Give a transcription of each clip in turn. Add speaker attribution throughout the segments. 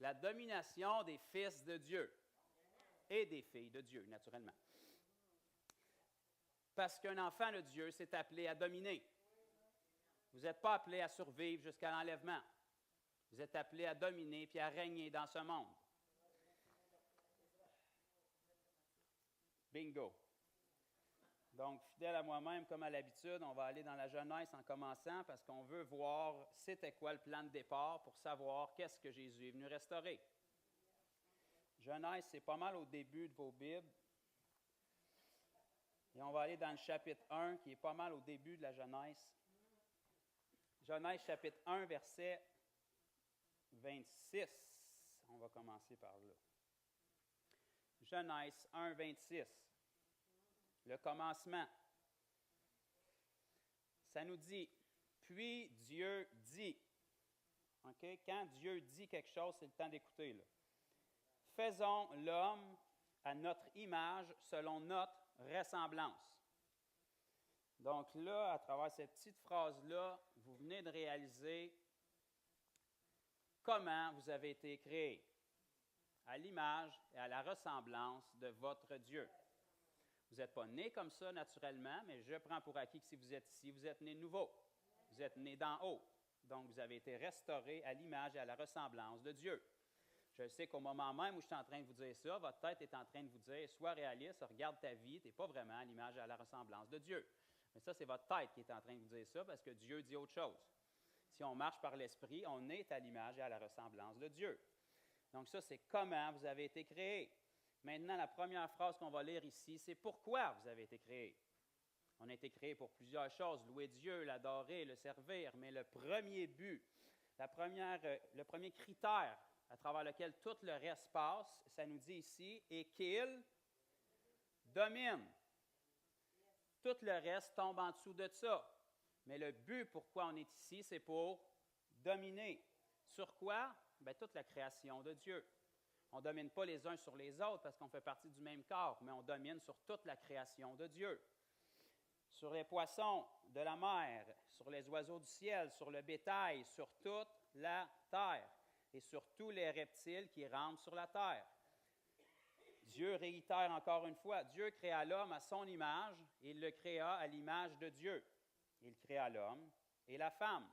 Speaker 1: La domination des fils de Dieu et des filles de Dieu, naturellement. Parce qu'un enfant de Dieu s'est appelé à dominer. Vous n'êtes pas appelé à survivre jusqu'à l'enlèvement. Vous êtes appelé à dominer puis à régner dans ce monde. Bingo. Donc, fidèle à moi-même, comme à l'habitude, on va aller dans la Genèse en commençant parce qu'on veut voir c'était quoi le plan de départ pour savoir qu'est-ce que Jésus est venu restaurer. Genèse, c'est pas mal au début de vos Bibles. Et on va aller dans le chapitre 1, qui est pas mal au début de la Genèse. Genèse, chapitre 1, verset 26. On va commencer par là. Genèse 1, 26. Le commencement. Ça nous dit, puis Dieu dit. Okay? Quand Dieu dit quelque chose, c'est le temps d'écouter, là. Faisons l'homme à notre image, selon notre ressemblance. Donc là, à travers cette petite phrase-là, vous venez de réaliser comment vous avez été créé, à l'image et à la ressemblance de votre Dieu. Vous n'êtes pas né comme ça naturellement, mais je prends pour acquis que si vous êtes ici, vous êtes né nouveau. Vous êtes né d'en haut. Donc, vous avez été restauré à l'image et à la ressemblance de Dieu. Je sais qu'au moment même où je suis en train de vous dire ça, votre tête est en train de vous dire, sois réaliste, regarde ta vie, tu n'es pas vraiment à l'image et à la ressemblance de Dieu. Mais ça, c'est votre tête qui est en train de vous dire ça parce que Dieu dit autre chose. Si on marche par l'Esprit, on est à l'image et à la ressemblance de Dieu. Donc ça, c'est comment vous avez été créé. Maintenant, la première phrase qu'on va lire ici, c'est pourquoi vous avez été créé. On a été créé pour plusieurs choses, louer Dieu, l'adorer, le servir, mais le premier but, le premier critère à travers lequel tout le reste passe, ça nous dit ici, est qu'il domine. Tout le reste tombe en dessous de ça. Mais le but pourquoi on est ici, c'est pour dominer. Sur quoi? Bien, toute la création de Dieu. On ne domine pas les uns sur les autres parce qu'on fait partie du même corps, mais on domine sur toute la création de Dieu. Sur les poissons de la mer, sur les oiseaux du ciel, sur le bétail, sur toute la terre et sur tous les reptiles qui rampent sur la terre. Dieu réitère encore une fois, Dieu créa l'homme à son image et il le créa à l'image de Dieu. Il créa l'homme et la femme.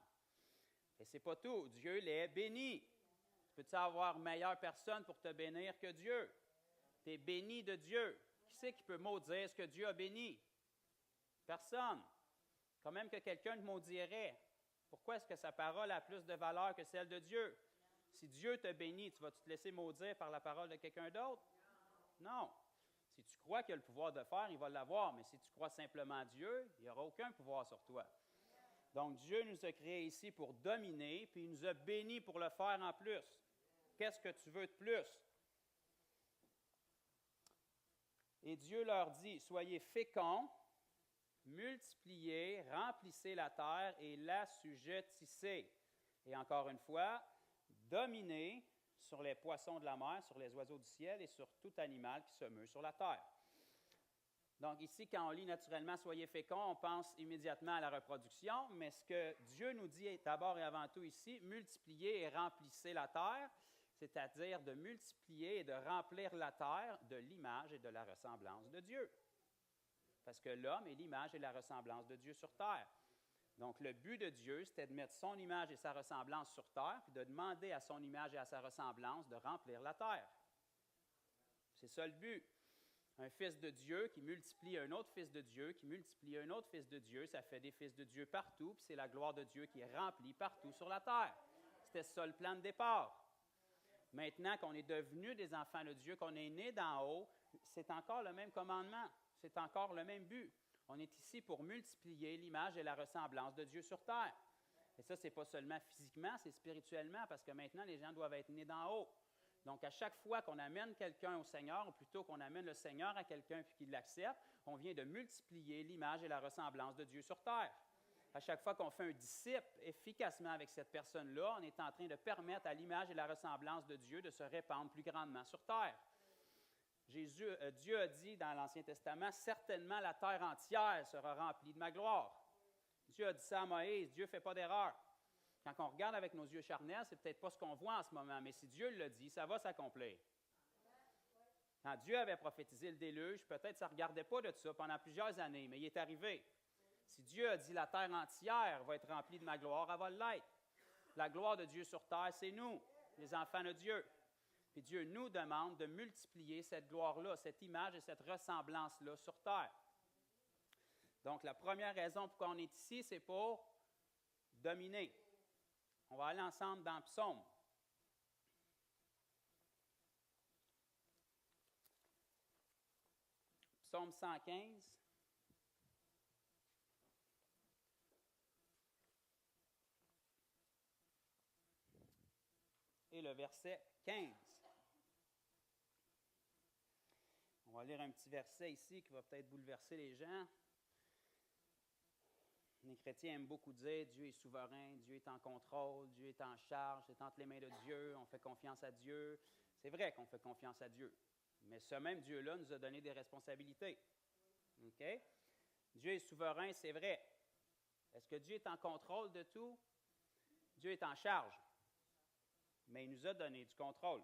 Speaker 1: Et ce n'est pas tout, Dieu les bénit. Peux-tu avoir meilleure personne pour te bénir que Dieu? Tu es béni de Dieu. Qui c'est qui peut maudire ce que Dieu a béni? Personne. Quand même que quelqu'un te maudirait. Pourquoi est-ce que sa parole a plus de valeur que celle de Dieu? Si Dieu te bénit, tu vas-tu te laisser maudire par la parole de quelqu'un d'autre? Non. Si tu crois qu'il a le pouvoir de faire, il va l'avoir. Mais si tu crois simplement à Dieu, il n'y aura aucun pouvoir sur toi. Donc, Dieu nous a créés ici pour dominer, puis il nous a bénis pour le faire en plus. Qu'est-ce que tu veux de plus? Et Dieu leur dit, soyez féconds, multipliez, remplissez la terre et l'assujettissez. Et encore une fois, dominez sur les poissons de la mer, sur les oiseaux du ciel et sur tout animal qui se meut sur la terre. Donc ici, quand on lit naturellement « soyez féconds », on pense immédiatement à la reproduction, mais ce que Dieu nous dit d'abord et avant tout ici, « multipliez et remplissez la terre », c'est-à-dire de multiplier et de remplir la terre de l'image et de la ressemblance de Dieu. Parce que l'homme est l'image et la ressemblance de Dieu sur terre. Donc le but de Dieu, c'était de mettre son image et sa ressemblance sur terre, puis de demander à son image et à sa ressemblance de remplir la terre. C'est ça le but. Un fils de Dieu qui multiplie un autre fils de Dieu, qui multiplie un autre fils de Dieu, ça fait des fils de Dieu partout, puis c'est la gloire de Dieu qui est remplie partout sur la terre. C'était ça le plan de départ. Maintenant qu'on est devenus des enfants de Dieu, qu'on est nés d'en haut, c'est encore le même commandement, c'est encore le même but. On est ici pour multiplier l'image et la ressemblance de Dieu sur terre. Et ça, ce n'est pas seulement physiquement, c'est spirituellement, parce que maintenant, les gens doivent être nés d'en haut. Donc, à chaque fois qu'on amène quelqu'un au Seigneur, ou plutôt qu'on amène le Seigneur à quelqu'un puis qu'il l'accepte, on vient de multiplier l'image et la ressemblance de Dieu sur terre. À chaque fois qu'on fait un disciple efficacement avec cette personne-là, on est en train de permettre à l'image et la ressemblance de Dieu de se répandre plus grandement sur terre. Dieu a dit dans l'Ancien Testament, « Certainement la terre entière sera remplie de ma gloire. » Dieu a dit ça à Moïse, Dieu ne fait pas d'erreur. Quand on regarde avec nos yeux charnels, c'est peut-être pas ce qu'on voit en ce moment, mais si Dieu l'a dit, ça va s'accomplir. Quand Dieu avait prophétisé le déluge, peut-être ça ne regardait pas de ça pendant plusieurs années, mais il est arrivé. Si Dieu a dit la terre entière va être remplie de ma gloire, elle va l'être. La gloire de Dieu sur terre, c'est nous, les enfants de Dieu. Puis Dieu nous demande de multiplier cette gloire-là, cette image et cette ressemblance-là sur terre. Donc, la première raison pourquoi on est ici, c'est pour dominer. On va aller ensemble dans Psaume. Psaume 115. Et le verset 15. On va lire un petit verset ici qui va peut-être bouleverser les gens. Les chrétiens aiment beaucoup dire Dieu est souverain, Dieu est en contrôle, Dieu est en charge, c'est entre les mains de Dieu, on fait confiance à Dieu. C'est vrai qu'on fait confiance à Dieu, mais ce même Dieu-là nous a donné des responsabilités. OK? Dieu est souverain, c'est vrai. Est-ce que Dieu est en contrôle de tout? Dieu est en charge, mais il nous a donné du contrôle.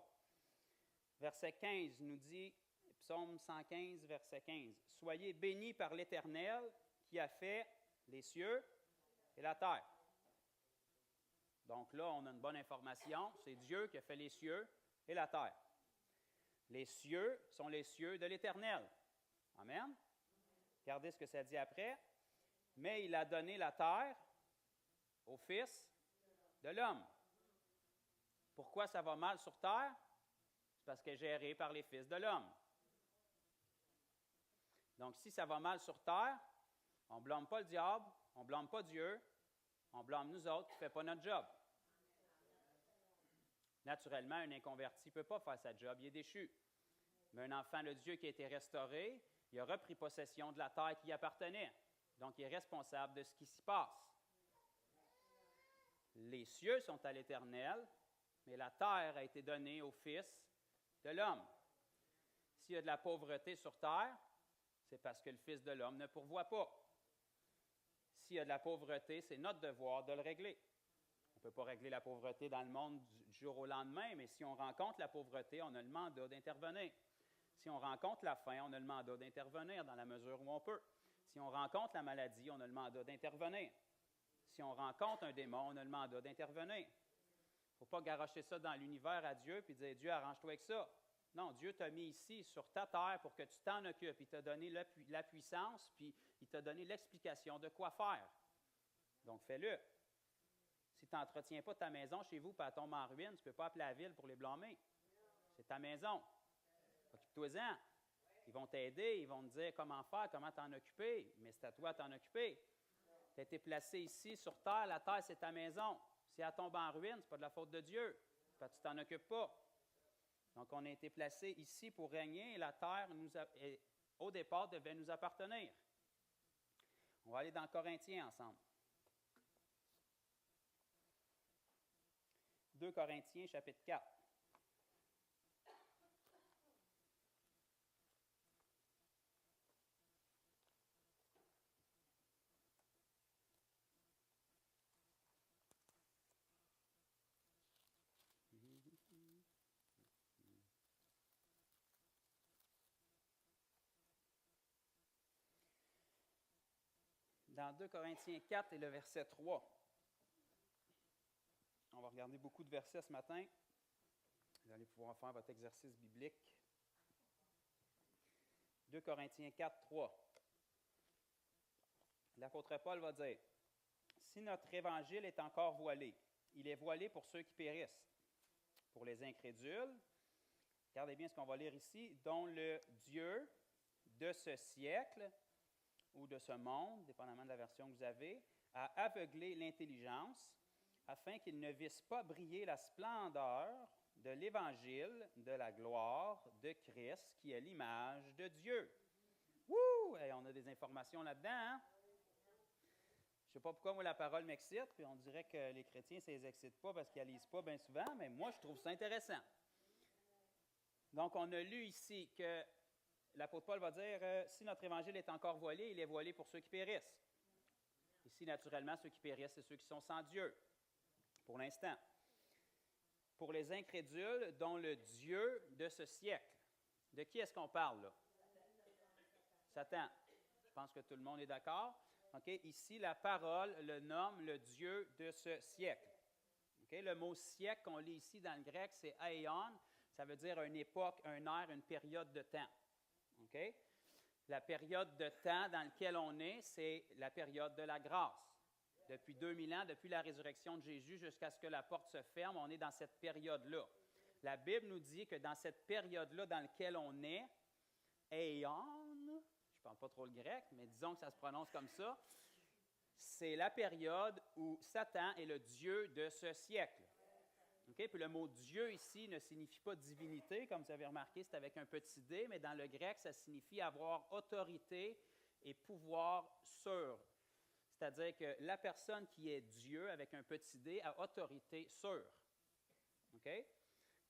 Speaker 1: Verset 15 nous dit, Psaume 115, verset 15, « Soyez bénis par l'Éternel qui a fait les cieux et la terre. » Donc là, on a une bonne information. C'est Dieu qui a fait les cieux et la terre. Les cieux sont les cieux de l'Éternel. Amen. Regardez ce que ça dit après. « Mais il a donné la terre au Fils de l'homme. » Pourquoi ça va mal sur terre? C'est parce qu'elle est gérée par les fils de l'homme. Donc, si ça va mal sur terre, on ne blâme pas le diable, on ne blâme pas Dieu, on blâme nous autres qui ne fait pas notre job. Naturellement, un inconverti ne peut pas faire sa job, il est déchu. Mais un enfant de Dieu qui a été restauré, il a repris possession de la terre qui y appartenait. Donc, il est responsable de ce qui s'y passe. Les cieux sont à l'Éternel, mais la terre a été donnée au Fils de l'homme. S'il y a de la pauvreté sur terre, c'est parce que le Fils de l'homme ne pourvoit pas. S'il y a de la pauvreté, c'est notre devoir de le régler. On ne peut pas régler la pauvreté dans le monde du jour au lendemain, mais si on rencontre la pauvreté, on a le mandat d'intervenir. Si on rencontre la faim, on a le mandat d'intervenir dans la mesure où on peut. Si on rencontre la maladie, on a le mandat d'intervenir. Si on rencontre un démon, on a le mandat d'intervenir. Il ne faut pas garocher ça dans l'univers à Dieu et dire « Dieu, arrange-toi avec ça ». Non, Dieu t'a mis ici sur ta terre pour que tu t'en occupes. Il t'a donné la puissance, puis il t'a donné l'explication de quoi faire. Donc, fais-le. Si tu n'entretiens pas ta maison chez vous, puis elle tombe en ruine, tu ne peux pas appeler la ville pour les blâmer. C'est ta maison. Occupe-toi-en. Ils vont t'aider, ils vont te dire comment faire, comment t'en occuper, mais c'est à toi de t'en occuper. Tu as été placé ici sur terre, la terre, c'est ta maison. Si elle tombe en ruine, ce n'est pas de la faute de Dieu. Tu ne t'en occupes pas. Donc, on a été placé ici pour régner et la terre, au départ, devait nous appartenir. On va aller dans Corinthiens ensemble. 2 Corinthiens, chapitre 4. Dans 2 Corinthiens 4 et le verset 3. On va regarder beaucoup de versets ce matin. Vous allez pouvoir faire votre exercice biblique. 2 Corinthiens 4, 3. L'apôtre Paul va dire, « Si notre évangile est encore voilé, il est voilé pour ceux qui périssent, pour les incrédules. » Regardez bien ce qu'on va lire ici. « Dont le Dieu de ce siècle, ou de ce monde, dépendamment de la version que vous avez, a aveuglé l'intelligence, afin qu'il ne visse pas briller la splendeur de l'Évangile de la gloire de Christ, qui est l'image de Dieu. » Wouh! Hey, on a des informations là-dedans, hein? Je ne sais pas pourquoi moi la parole m'excite, puis on dirait que les chrétiens, ça ne les excite pas parce qu'ils ne lisent pas bien souvent, mais moi, je trouve ça intéressant. Donc, on a lu ici que l'apôtre Paul va dire, si notre évangile est encore voilé, il est voilé pour ceux qui périssent. Ici, naturellement, ceux qui périssent, c'est ceux qui sont sans Dieu. pour l'instant. Pour les incrédules, dont le Dieu de ce siècle. De qui est-ce qu'on parle là? Satan. Je pense que tout le monde est d'accord. Okay? Ici, la parole le nomme le Dieu de ce siècle. Okay? Le mot siècle qu'on lit ici dans le grec, c'est aeon. Ça veut dire une époque, un ère, une période de temps. Okay? La période de temps dans laquelle on est, c'est la période de la grâce. Depuis 2000 ans, depuis la résurrection de Jésus jusqu'à ce que la porte se ferme, on est dans cette période-là. La Bible nous dit que dans cette période-là dans laquelle on est, aeon, je ne parle pas trop le grec, mais disons que ça se prononce comme ça, c'est la période où Satan est le Dieu de ce siècle. Okay? Puis le mot Dieu ici ne signifie pas divinité, comme vous avez remarqué, c'est avec un petit d, mais dans le grec, ça signifie avoir autorité et pouvoir sur. C'est-à-dire que la personne qui est Dieu, avec un petit d, a autorité sur. Okay?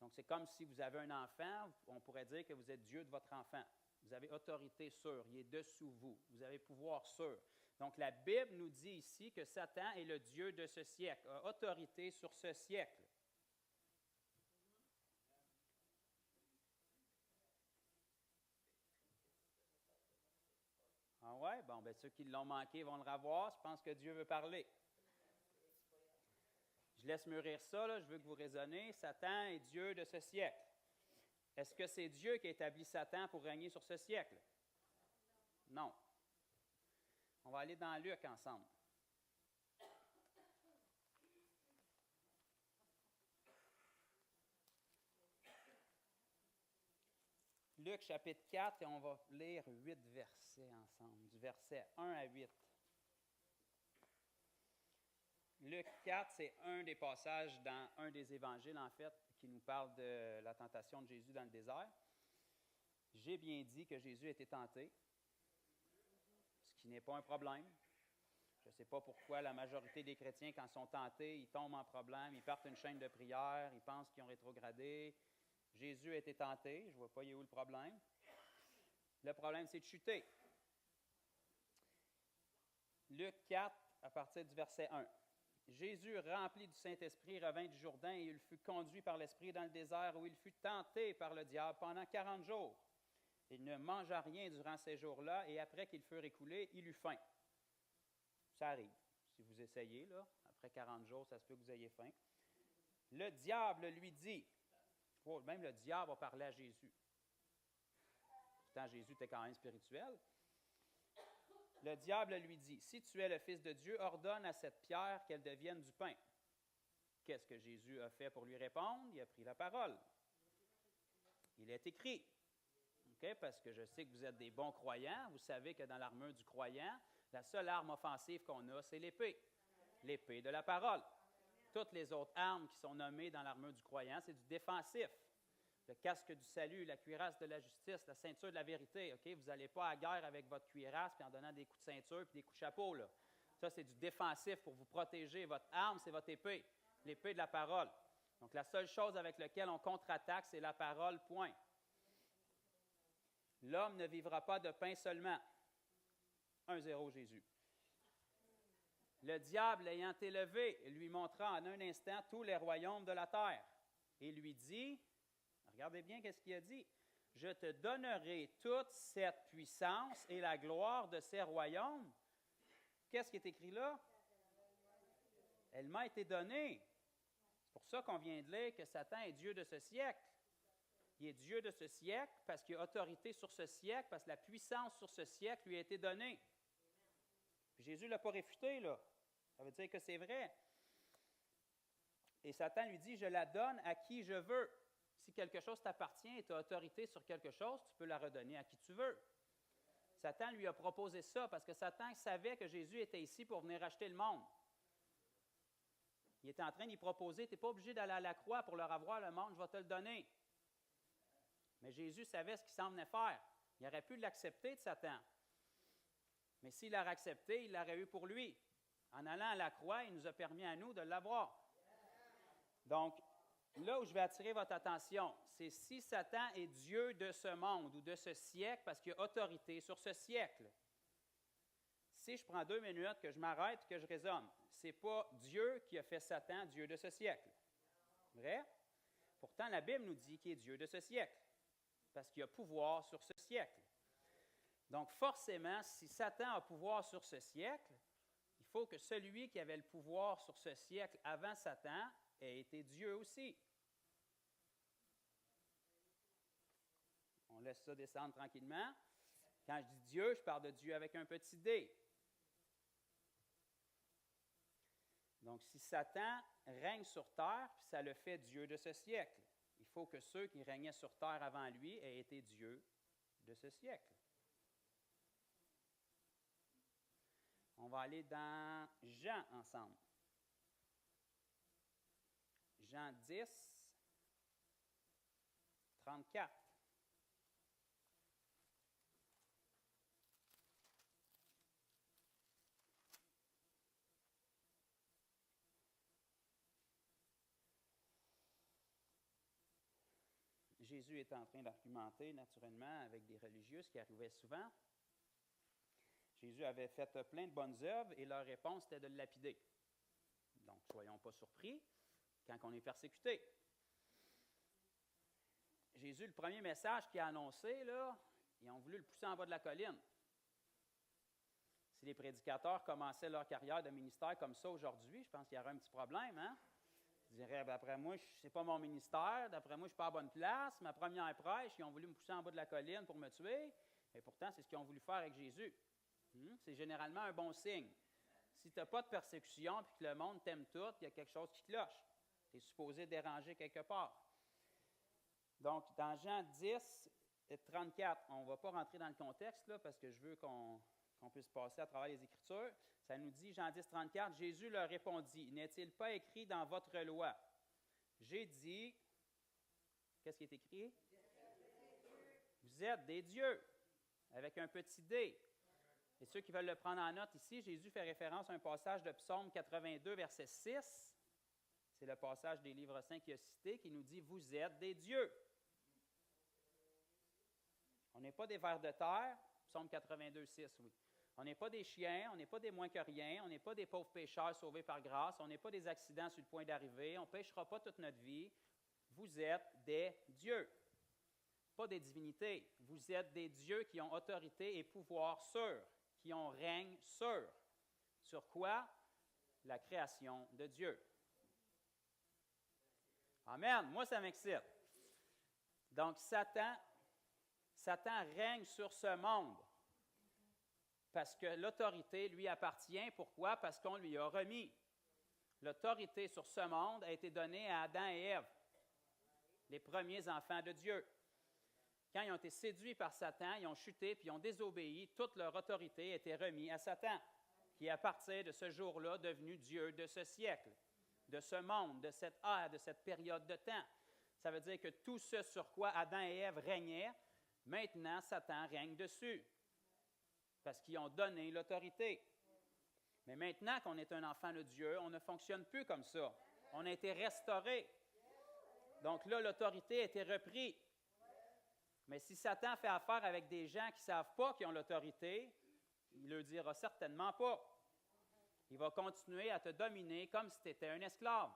Speaker 1: Donc, c'est comme si vous avez un enfant, on pourrait dire que vous êtes Dieu de votre enfant. Vous avez autorité sur, il est dessous vous. Vous avez pouvoir sur. Donc, la Bible nous dit ici que Satan est le Dieu de ce siècle, a autorité sur ce siècle. Ah ouais? Bon, bien, ceux qui l'ont manqué vont le revoir. Je pense que Dieu veut parler. Je laisse mûrir ça, là. Je veux que vous raisonnez. Satan est Dieu de ce siècle. Est-ce que c'est Dieu qui a établi Satan pour régner sur ce siècle? Non. On va aller dans Luc ensemble. Luc chapitre 4, et on va lire 8 versets ensemble, du verset 1 à 8. Luc 4, c'est un des passages dans un des évangiles, en fait, qui nous parle de la tentation de Jésus dans le désert. J'ai bien dit que Jésus a été tenté, ce qui n'est pas un problème. Je ne sais pas pourquoi la majorité des chrétiens, quand ils sont tentés, ils tombent en problème, ils partent une chaîne de prière, ils pensent qu'ils ont rétrogradé. Jésus a été tenté, je ne vois pas où est le problème. Le problème, c'est de chuter. Luc 4, à partir du verset 1. Jésus, rempli du Saint-Esprit, revint du Jourdain et il fut conduit par l'Esprit dans le désert où il fut tenté par le diable pendant 40 jours. Il ne mangea rien durant ces jours-là et après qu'ils furent écoulés, il eut faim. Ça arrive. Si vous essayez, là, après 40 jours, ça se peut que vous ayez faim. Le diable lui dit, même le diable a parlé à Jésus. Pourtant, Jésus était quand même spirituel. Le diable lui dit, « Si tu es le Fils de Dieu, ordonne à cette pierre qu'elle devienne du pain. » Qu'est-ce que Jésus a fait pour lui répondre? Il a pris la parole. Il est écrit. Okay? Parce que je sais que vous êtes des bons croyants. Vous savez que dans l'armure du croyant, la seule arme offensive qu'on a, c'est l'épée. L'épée de la parole. Toutes les autres armes qui sont nommées dans l'armure du croyant, c'est du défensif. Le casque du salut, la cuirasse de la justice, la ceinture de la vérité. Okay? Vous n'allez pas à la guerre avec votre cuirasse puis en donnant des coups de ceinture puis des coups de chapeau. Là. Ça, c'est du défensif pour vous protéger. Votre arme, c'est votre épée, l'épée de la parole. Donc, la seule chose avec laquelle on contre-attaque, c'est la parole, point. L'homme ne vivra pas de pain seulement. 1-0 Jésus. Le diable ayant élevé, lui montra en un instant tous les royaumes de la terre et lui dit, regardez bien qu'est-ce qu'il a dit, « Je te donnerai toute cette puissance et la gloire de ces royaumes. » Qu'est-ce qui est écrit là? Elle m'a été donnée. C'est pour ça qu'on vient de lire que Satan est Dieu de ce siècle. Il est Dieu de ce siècle parce qu'il a autorité sur ce siècle, parce que la puissance sur ce siècle lui a été donnée. Puis Jésus ne l'a pas réfuté, là. Ça veut dire que c'est vrai. Et Satan lui dit, « Je la donne à qui je veux. » Si quelque chose t'appartient et tu as autorité sur quelque chose, tu peux la redonner à qui tu veux. Satan lui a proposé ça parce que Satan savait que Jésus était ici pour venir acheter le monde. Il était en train d'y proposer, tu n'es pas obligé d'aller à la croix pour leur avoir le monde, je vais te le donner. Mais Jésus savait ce qu'il s'en venait faire. Il aurait pu l'accepter de Satan. Mais s'il l'aurait accepté, il l'aurait eu pour lui. En allant à la croix, il nous a permis à nous de l'avoir. Donc, là où je vais attirer votre attention, c'est si Satan est Dieu de ce monde ou de ce siècle, parce qu'il a autorité sur ce siècle. si je prends 2 minutes, que je m'arrête et que je raisonne, ce n'est pas Dieu qui a fait Satan, Dieu de ce siècle. Vrai? Pourtant, la Bible nous dit qu'il est Dieu de ce siècle, parce qu'il a pouvoir sur ce siècle. Donc, forcément, si Satan a pouvoir sur ce siècle, il faut que celui qui avait le pouvoir sur ce siècle avant Satan ait été Dieu aussi. On laisse ça descendre tranquillement. Quand je dis Dieu, je parle de Dieu avec un petit d. Donc, si Satan règne sur terre, puis ça le fait Dieu de ce siècle, il faut que ceux qui régnaient sur terre avant lui aient été Dieu de ce siècle. On va aller dans Jean ensemble. Jean 10, 34. Jésus est en train d'argumenter naturellement avec des religieux, ce qui arrivait souvent. Jésus avait fait plein de bonnes œuvres et leur réponse était de le lapider. Donc, soyons pas surpris quand on est persécuté. Jésus, le premier message qu'il a annoncé, là, ils ont voulu le pousser en bas de la colline. Si les prédicateurs commençaient leur carrière de ministère comme ça aujourd'hui, je pense qu'il y aurait un petit problème, hein? Ils diraient, d'après moi, ce n'est pas mon ministère, d'après moi, je ne suis pas à la bonne place. Ma première prêche, ils ont voulu me pousser en bas de la colline pour me tuer. Mais pourtant, c'est ce qu'ils ont voulu faire avec Jésus. C'est généralement un bon signe. Si tu n'as pas de persécution et que le monde t'aime tout, il y a quelque chose qui cloche. Tu es supposé déranger quelque part. Donc, dans Jean 10, 34, on ne va pas rentrer dans le contexte là, parce que je veux qu'on puisse passer à travers les Écritures. Ça nous dit, Jean 10, 34, Jésus leur répondit, « N'est-il pas écrit dans votre loi? J'ai dit, qu'est-ce qui est écrit? Vous êtes des dieux, avec un petit d. Et ceux qui veulent le prendre en note ici, Jésus fait référence à un passage de Psaume 82, verset 6. C'est le passage des livres saints qu'il a cité, qui nous dit, « Vous êtes des dieux. » On n'est pas des vers de terre, Psaume 82, 6, oui. On n'est pas des chiens, on n'est pas des moins que rien, on n'est pas des pauvres pécheurs sauvés par grâce, on n'est pas des accidents sur le point d'arriver, on ne péchera pas toute notre vie. Vous êtes des dieux, pas des divinités. Vous êtes des dieux qui ont autorité et pouvoir sur, qui ont règne sur. Sur quoi? La création de Dieu. Amen. Moi, ça m'excite. Donc, Satan règne sur ce monde. Parce que l'autorité lui appartient. Pourquoi? Parce qu'on lui a remis. L'autorité sur ce monde a été donnée à Adam et Ève, les premiers enfants de Dieu. Quand ils ont été séduits par Satan, ils ont chuté puis ils ont désobéi, toute leur autorité a été remise à Satan, qui est à partir de ce jour-là devenu Dieu de ce siècle, de ce monde, de cette ère, de cette période de temps. Ça veut dire que tout ce sur quoi Adam et Ève régnaient, maintenant Satan règne dessus. Parce qu'ils ont donné l'autorité. Mais maintenant qu'on est un enfant de Dieu, on ne fonctionne plus comme ça. On a été restauré. Donc là, l'autorité a été reprise. Mais si Satan fait affaire avec des gens qui ne savent pas qu'ils ont l'autorité, il ne le dira certainement pas. Il va continuer à te dominer comme si tu étais un esclave.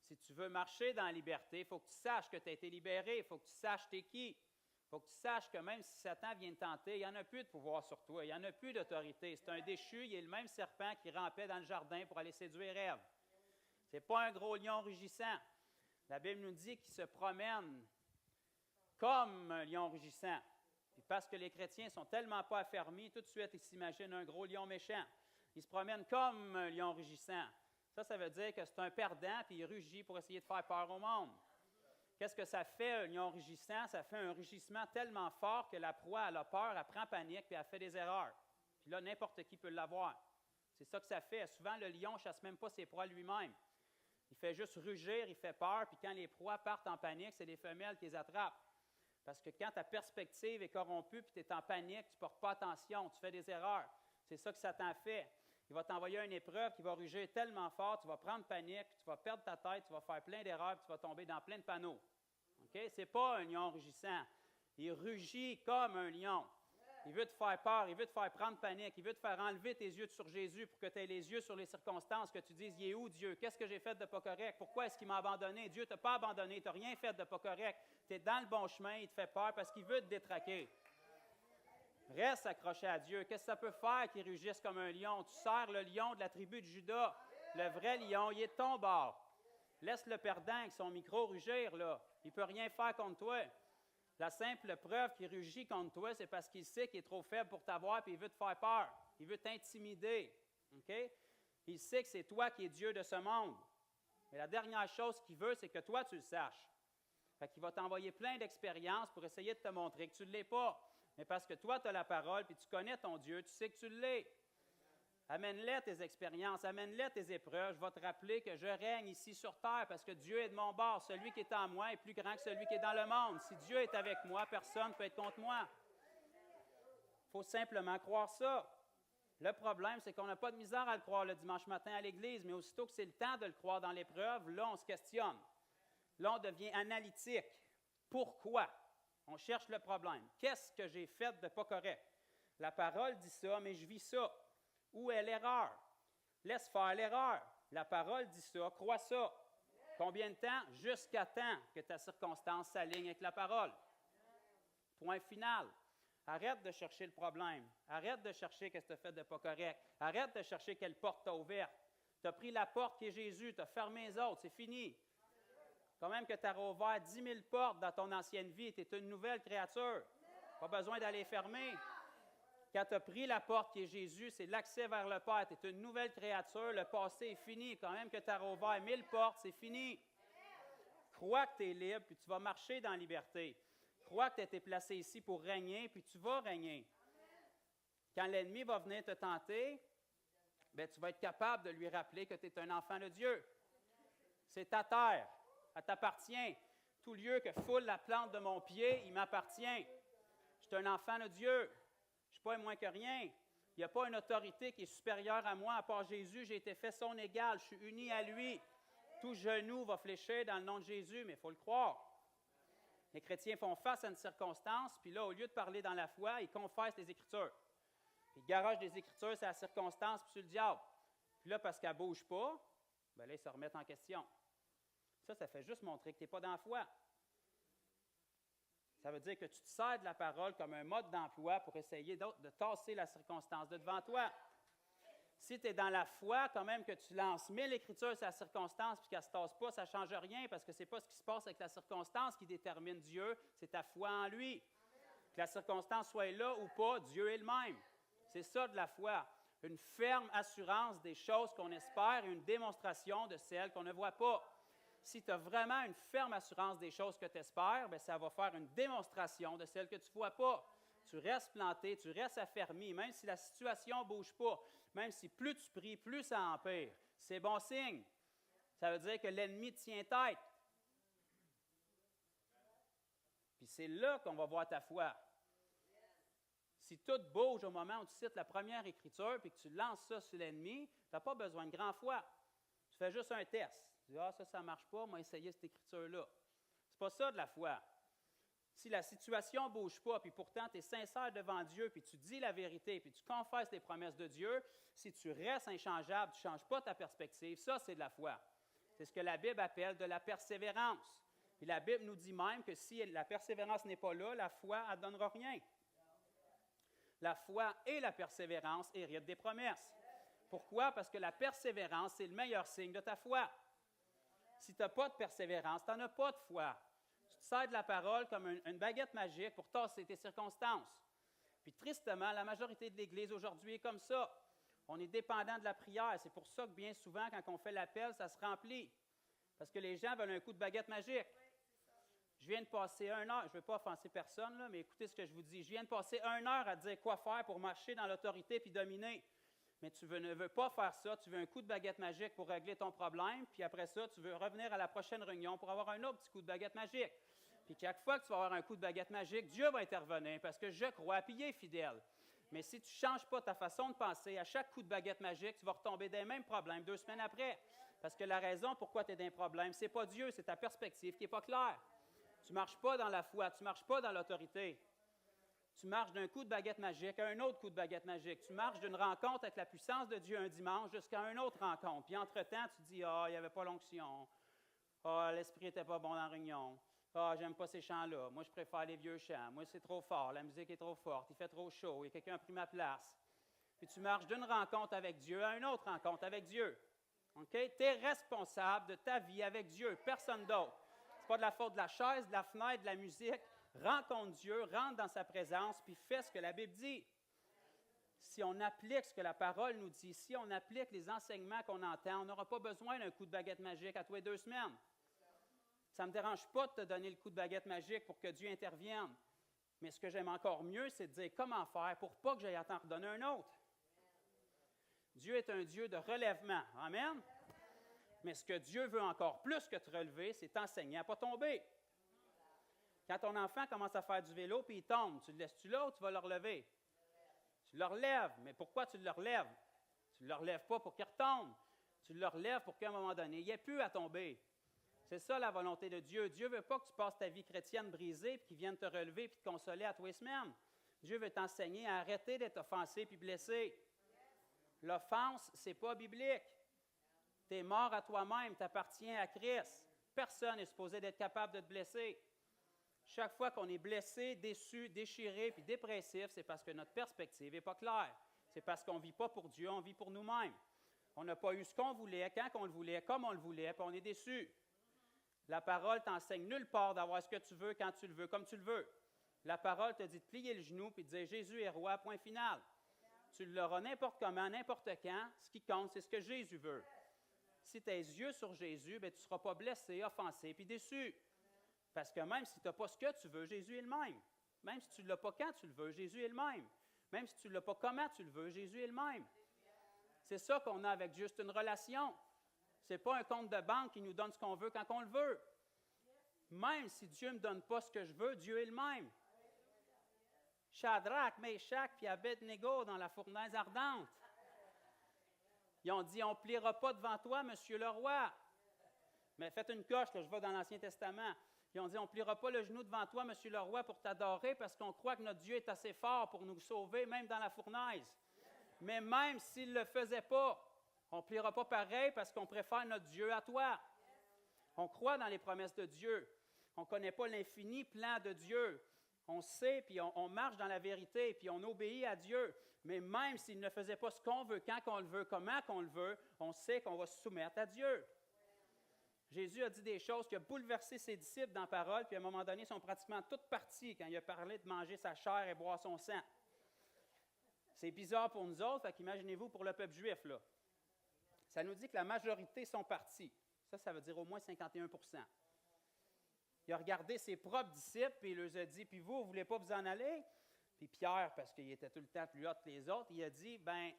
Speaker 1: Si tu veux marcher dans la liberté, il faut que tu saches que tu as été libéré, il faut que tu saches t'es qui. Il faut que tu saches que même si Satan vient te tenter, il n'y en a plus de pouvoir sur toi, il n'y en a plus d'autorité. C'est un déchu, il est le même serpent qui rampait dans le jardin pour aller séduire Ève. Ce n'est pas un gros lion rugissant. La Bible nous dit qu'il se promène comme un lion rugissant. Puis parce que les chrétiens ne sont tellement pas affermis, tout de suite, ils s'imaginent un gros lion méchant. Il se promène comme un lion rugissant. Ça veut dire que c'est un perdant, puis il rugit pour essayer de faire peur au monde. Qu'est-ce que ça fait, un lion rugissant? Ça fait un rugissement tellement fort que la proie, elle a peur, elle prend panique, puis elle fait des erreurs. Puis là, n'importe qui peut l'avoir. C'est ça que ça fait. Souvent, le lion ne chasse même pas ses proies lui-même. Il fait juste rugir, il fait peur, puis quand les proies partent en panique, c'est les femelles qui les attrapent. Parce que quand ta perspective est corrompue, puis tu es en panique, tu ne portes pas attention, tu fais des erreurs. C'est ça que Satan fait. Il va t'envoyer une épreuve qui va rugir tellement fort, tu vas prendre panique, tu vas perdre ta tête, tu vas faire plein d'erreurs, puis tu vas tomber dans plein de panneaux. Okay? Ce n'est pas un lion rugissant. Il rugit comme un lion. Il veut te faire peur, il veut te faire prendre panique, il veut te faire enlever tes yeux sur Jésus pour que tu aies les yeux sur les circonstances, que tu dises, il est où Dieu? Qu'est-ce que j'ai fait de pas correct? Pourquoi est-ce qu'il m'a abandonné? Dieu ne t'a pas abandonné, tu n'as rien fait de pas correct. Tu es dans le bon chemin, il te fait peur parce qu'il veut te détraquer. Reste accroché à Dieu. Qu'est-ce que ça peut faire qu'il rugisse comme un lion? Tu sers le lion de la tribu de Juda. Le vrai lion, il est de ton bord. Laisse le perdant avec son micro rugir, là. Il ne peut rien faire contre toi. La simple preuve qu'il rugit contre toi, c'est parce qu'il sait qu'il est trop faible pour t'avoir et il veut te faire peur. Il veut t'intimider. Okay? Il sait que c'est toi qui es Dieu de ce monde. Mais la dernière chose qu'il veut, c'est que toi, tu le saches. Fait qu'il va t'envoyer plein d'expériences pour essayer de te montrer que tu ne l'es pas. Mais parce que toi, tu as la parole, puis tu connais ton Dieu, tu sais que tu l'es. Amène-les tes expériences, amène-les tes épreuves. Je vais te rappeler que je règne ici sur terre parce que Dieu est de mon bord. Celui qui est en moi est plus grand que celui qui est dans le monde. Si Dieu est avec moi, personne ne peut être contre moi. Il faut simplement croire ça. Le problème, c'est qu'on n'a pas de misère à le croire le dimanche matin à l'église, mais aussitôt que c'est le temps de le croire dans l'épreuve, là, on se questionne. Là, on devient analytique. Pourquoi? On cherche le problème. Qu'est-ce que j'ai fait de pas correct? La parole dit ça, mais je vis ça. Où est l'erreur? Laisse faire l'erreur. La parole dit ça, crois ça. Combien de temps? Jusqu'à temps que ta circonstance s'aligne avec la parole. Point final. Arrête de chercher le problème. Arrête de chercher ce que tu as fait de pas correct. Arrête de chercher quelle porte tu as ouverte. Tu as pris la porte qui est Jésus, tu as fermé les autres, c'est fini. Quand même que tu as ouvert 10 000 portes dans ton ancienne vie, tu es une nouvelle créature. Pas besoin d'aller fermer. Quand tu as pris la porte qui est Jésus, c'est l'accès vers le Père. Tu es une nouvelle créature, le passé est fini. Quand même que tu as rouvert 1000 portes, c'est fini. Crois que tu es libre, puis tu vas marcher dans la liberté. Crois que tu as été placé ici pour régner, puis tu vas régner. Quand l'ennemi va venir te tenter, bien, tu vas être capable de lui rappeler que tu es un enfant de Dieu. C'est ta terre, elle t'appartient. Tout lieu que foule la plante de mon pied, il m'appartient. Je suis un enfant de Dieu. Je ne suis pas moins que rien. Il n'y a pas une autorité qui est supérieure à moi, à part Jésus. J'ai été fait son égal. Je suis uni à lui. Tout genou va fléchir dans le nom de Jésus, mais il faut le croire. Les chrétiens font face à une circonstance, puis là, au lieu de parler dans la foi, ils confessent les Écritures. Ils garagent des Écritures, c'est la circonstance, puis sur le diable. Puis là, parce qu'elle ne bouge pas, bien là, ils se remettent en question. Ça fait juste montrer que tu n'es pas dans la foi. Ça veut dire que tu te sers de la parole comme un mode d'emploi pour essayer de tasser la circonstance de devant toi. Si tu es dans la foi, quand même que tu lances 1000 écritures sur la circonstance puis qu'elle ne se tasse pas, ça ne change rien parce que ce n'est pas ce qui se passe avec la circonstance qui détermine Dieu, c'est ta foi en lui. Que la circonstance soit là ou pas, Dieu est le même. C'est ça de la foi. Une ferme assurance des choses qu'on espère et une démonstration de celles qu'on ne voit pas. Si tu as vraiment une ferme assurance des choses que tu espères, bien, ça va faire une démonstration de celles que tu ne vois pas. Tu restes planté, tu restes affermi, même si la situation ne bouge pas, même si plus tu pries, plus ça empire. C'est bon signe. Ça veut dire que l'ennemi te tient tête. Puis c'est là qu'on va voir ta foi. Si tout bouge au moment où tu cites la première écriture puis que tu lances ça sur l'ennemi, tu n'as pas besoin de grand foi. Tu fais juste un test. Tu dis, ça ne marche pas, on va essayer cette écriture-là. C'est pas ça de la foi. Si la situation ne bouge pas, puis pourtant tu es sincère devant Dieu, puis tu dis la vérité, puis tu confesses les promesses de Dieu, si tu restes inchangeable, tu ne changes pas ta perspective, ça c'est de la foi. C'est ce que la Bible appelle de la persévérance. Puis la Bible nous dit même que si la persévérance n'est pas là, la foi, elle ne donnera rien. La foi et la persévérance héritent des promesses. Pourquoi? Parce que la persévérance, c'est le meilleur signe de ta foi. Si tu n'as pas de persévérance, tu n'en as pas de foi. Tu te sers de la parole comme une baguette magique pour tasser tes circonstances. Puis tristement, la majorité de l'Église aujourd'hui est comme ça. On est dépendant de la prière. C'est pour ça que bien souvent, quand on fait l'appel, ça se remplit. Parce que les gens veulent un coup de baguette magique. Je viens de passer 1 heure, je ne veux pas offenser personne, là, mais écoutez ce que je vous dis. Je viens de passer 1 heure à dire quoi faire pour marcher dans l'autorité puis dominer. Mais tu ne veux pas faire ça, tu veux un coup de baguette magique pour régler ton problème, puis après ça, tu veux revenir à la prochaine réunion pour avoir un autre petit coup de baguette magique. Puis chaque fois que tu vas avoir un coup de baguette magique, Dieu va intervenir parce que je crois, puis il est fidèle. Mais si tu ne changes pas ta façon de penser, à chaque coup de baguette magique, tu vas retomber dans les mêmes problèmes 2 semaines après. Parce que la raison pourquoi tu es dans un problème, ce n'est pas Dieu, c'est ta perspective qui n'est pas claire. Tu ne marches pas dans la foi, tu ne marches pas dans l'autorité. Tu marches d'un coup de baguette magique à un autre coup de baguette magique. Tu marches d'une rencontre avec la puissance de Dieu un dimanche jusqu'à une autre rencontre. Puis entre-temps, tu dis, il n'y avait pas l'onction. L'esprit n'était pas bon dans la réunion. J'aime pas ces chants-là. Moi, je préfère les vieux chants. Moi, c'est trop fort. La musique est trop forte. Il fait trop chaud. Et quelqu'un a pris ma place. Puis tu marches d'une rencontre avec Dieu à une autre rencontre avec Dieu. OK? Tu es responsable de ta vie avec Dieu, personne d'autre. Ce n'est pas de la faute de la chaise, de la fenêtre, de la musique. Rencontre Dieu, rentre dans sa présence, puis fais ce que la Bible dit. Si on applique ce que la parole nous dit, si on applique les enseignements qu'on entend, on n'aura pas besoin d'un coup de baguette magique à tous les 2 semaines. Ça ne me dérange pas de te donner le coup de baguette magique pour que Dieu intervienne. Mais ce que j'aime encore mieux, c'est de dire comment faire pour pas que j'aille à t'en redonner un autre. Dieu est un Dieu de relèvement. Amen? Mais ce que Dieu veut encore plus que te relever, c'est t'enseigner à ne pas tomber. Quand ton enfant commence à faire du vélo puis il tombe, tu le laisses-tu là ou tu vas le relever? Tu le relèves. Mais pourquoi tu le relèves? Tu ne le relèves pas pour qu'il retombe. Tu le relèves pour qu'à un moment donné, il n'y ait plus à tomber. C'est ça la volonté de Dieu. Dieu ne veut pas que tu passes ta vie chrétienne brisée puis qu'il vienne te relever puis te consoler à tous les semaines. Dieu veut t'enseigner à arrêter d'être offensé puis blessé. L'offense, ce n'est pas biblique. Tu es mort à toi-même, tu appartiens à Christ. Personne n'est supposé d'être capable de te blesser. Chaque fois qu'on est blessé, déçu, déchiré puis dépressif, c'est parce que notre perspective n'est pas claire. C'est parce qu'on ne vit pas pour Dieu, on vit pour nous-mêmes. On n'a pas eu ce qu'on voulait, quand on le voulait, comme on le voulait, puis on est déçu. La parole t'enseigne nulle part d'avoir ce que tu veux, quand tu le veux, comme tu le veux. La parole te dit de plier le genou puis de dire « Jésus est roi, point final ». Tu l'auras n'importe comment, n'importe quand. Ce qui compte, c'est ce que Jésus veut. Si tes yeux sur Jésus, bien, tu ne seras pas blessé, offensé puis déçu. Parce que même si tu n'as pas ce que tu veux, Jésus est le même. Même si tu ne l'as pas quand tu le veux, Jésus est le même. Même si tu ne l'as pas comment tu le veux, Jésus est le même. C'est ça qu'on a avec Dieu, c'est une relation. Ce n'est pas un compte de banque qui nous donne ce qu'on veut quand on le veut. Même si Dieu ne me donne pas ce que je veux, Dieu est le même. Shadrach, Meshach puis Abednego dans la fournaise ardente. Ils ont dit, on ne pliera pas devant toi, monsieur le roi. Mais faites une coche, là, je vais dans l'Ancien Testament. Ils ont dit, on ne pliera pas le genou devant toi, monsieur le roi, pour t'adorer, parce qu'on croit que notre Dieu est assez fort pour nous sauver, même dans la fournaise. Mais même s'il ne le faisait pas, on ne pliera pas pareil parce qu'on préfère notre Dieu à toi. On croit dans les promesses de Dieu. On ne connaît pas l'infini plan de Dieu. On sait, puis on marche dans la vérité, puis on obéit à Dieu. Mais même s'il ne faisait pas ce qu'on veut, quand on le veut, comment on le veut, on sait qu'on va se soumettre à Dieu. Jésus a dit des choses qui ont bouleversé ses disciples dans la parole, puis à un moment donné, ils sont pratiquement toutes partis quand il a parlé de manger sa chair et boire son sang. C'est bizarre pour nous autres, fait qu'imaginez-vous pour le peuple juif, là. Ça nous dit que la majorité sont partis. Ça veut dire au moins 51 %. Il a regardé ses propres disciples, puis il leur a dit, « Puis vous ne voulez pas vous en aller? » Puis Pierre, parce qu'il était tout le temps plus haut que les autres, il a dit, « Ben,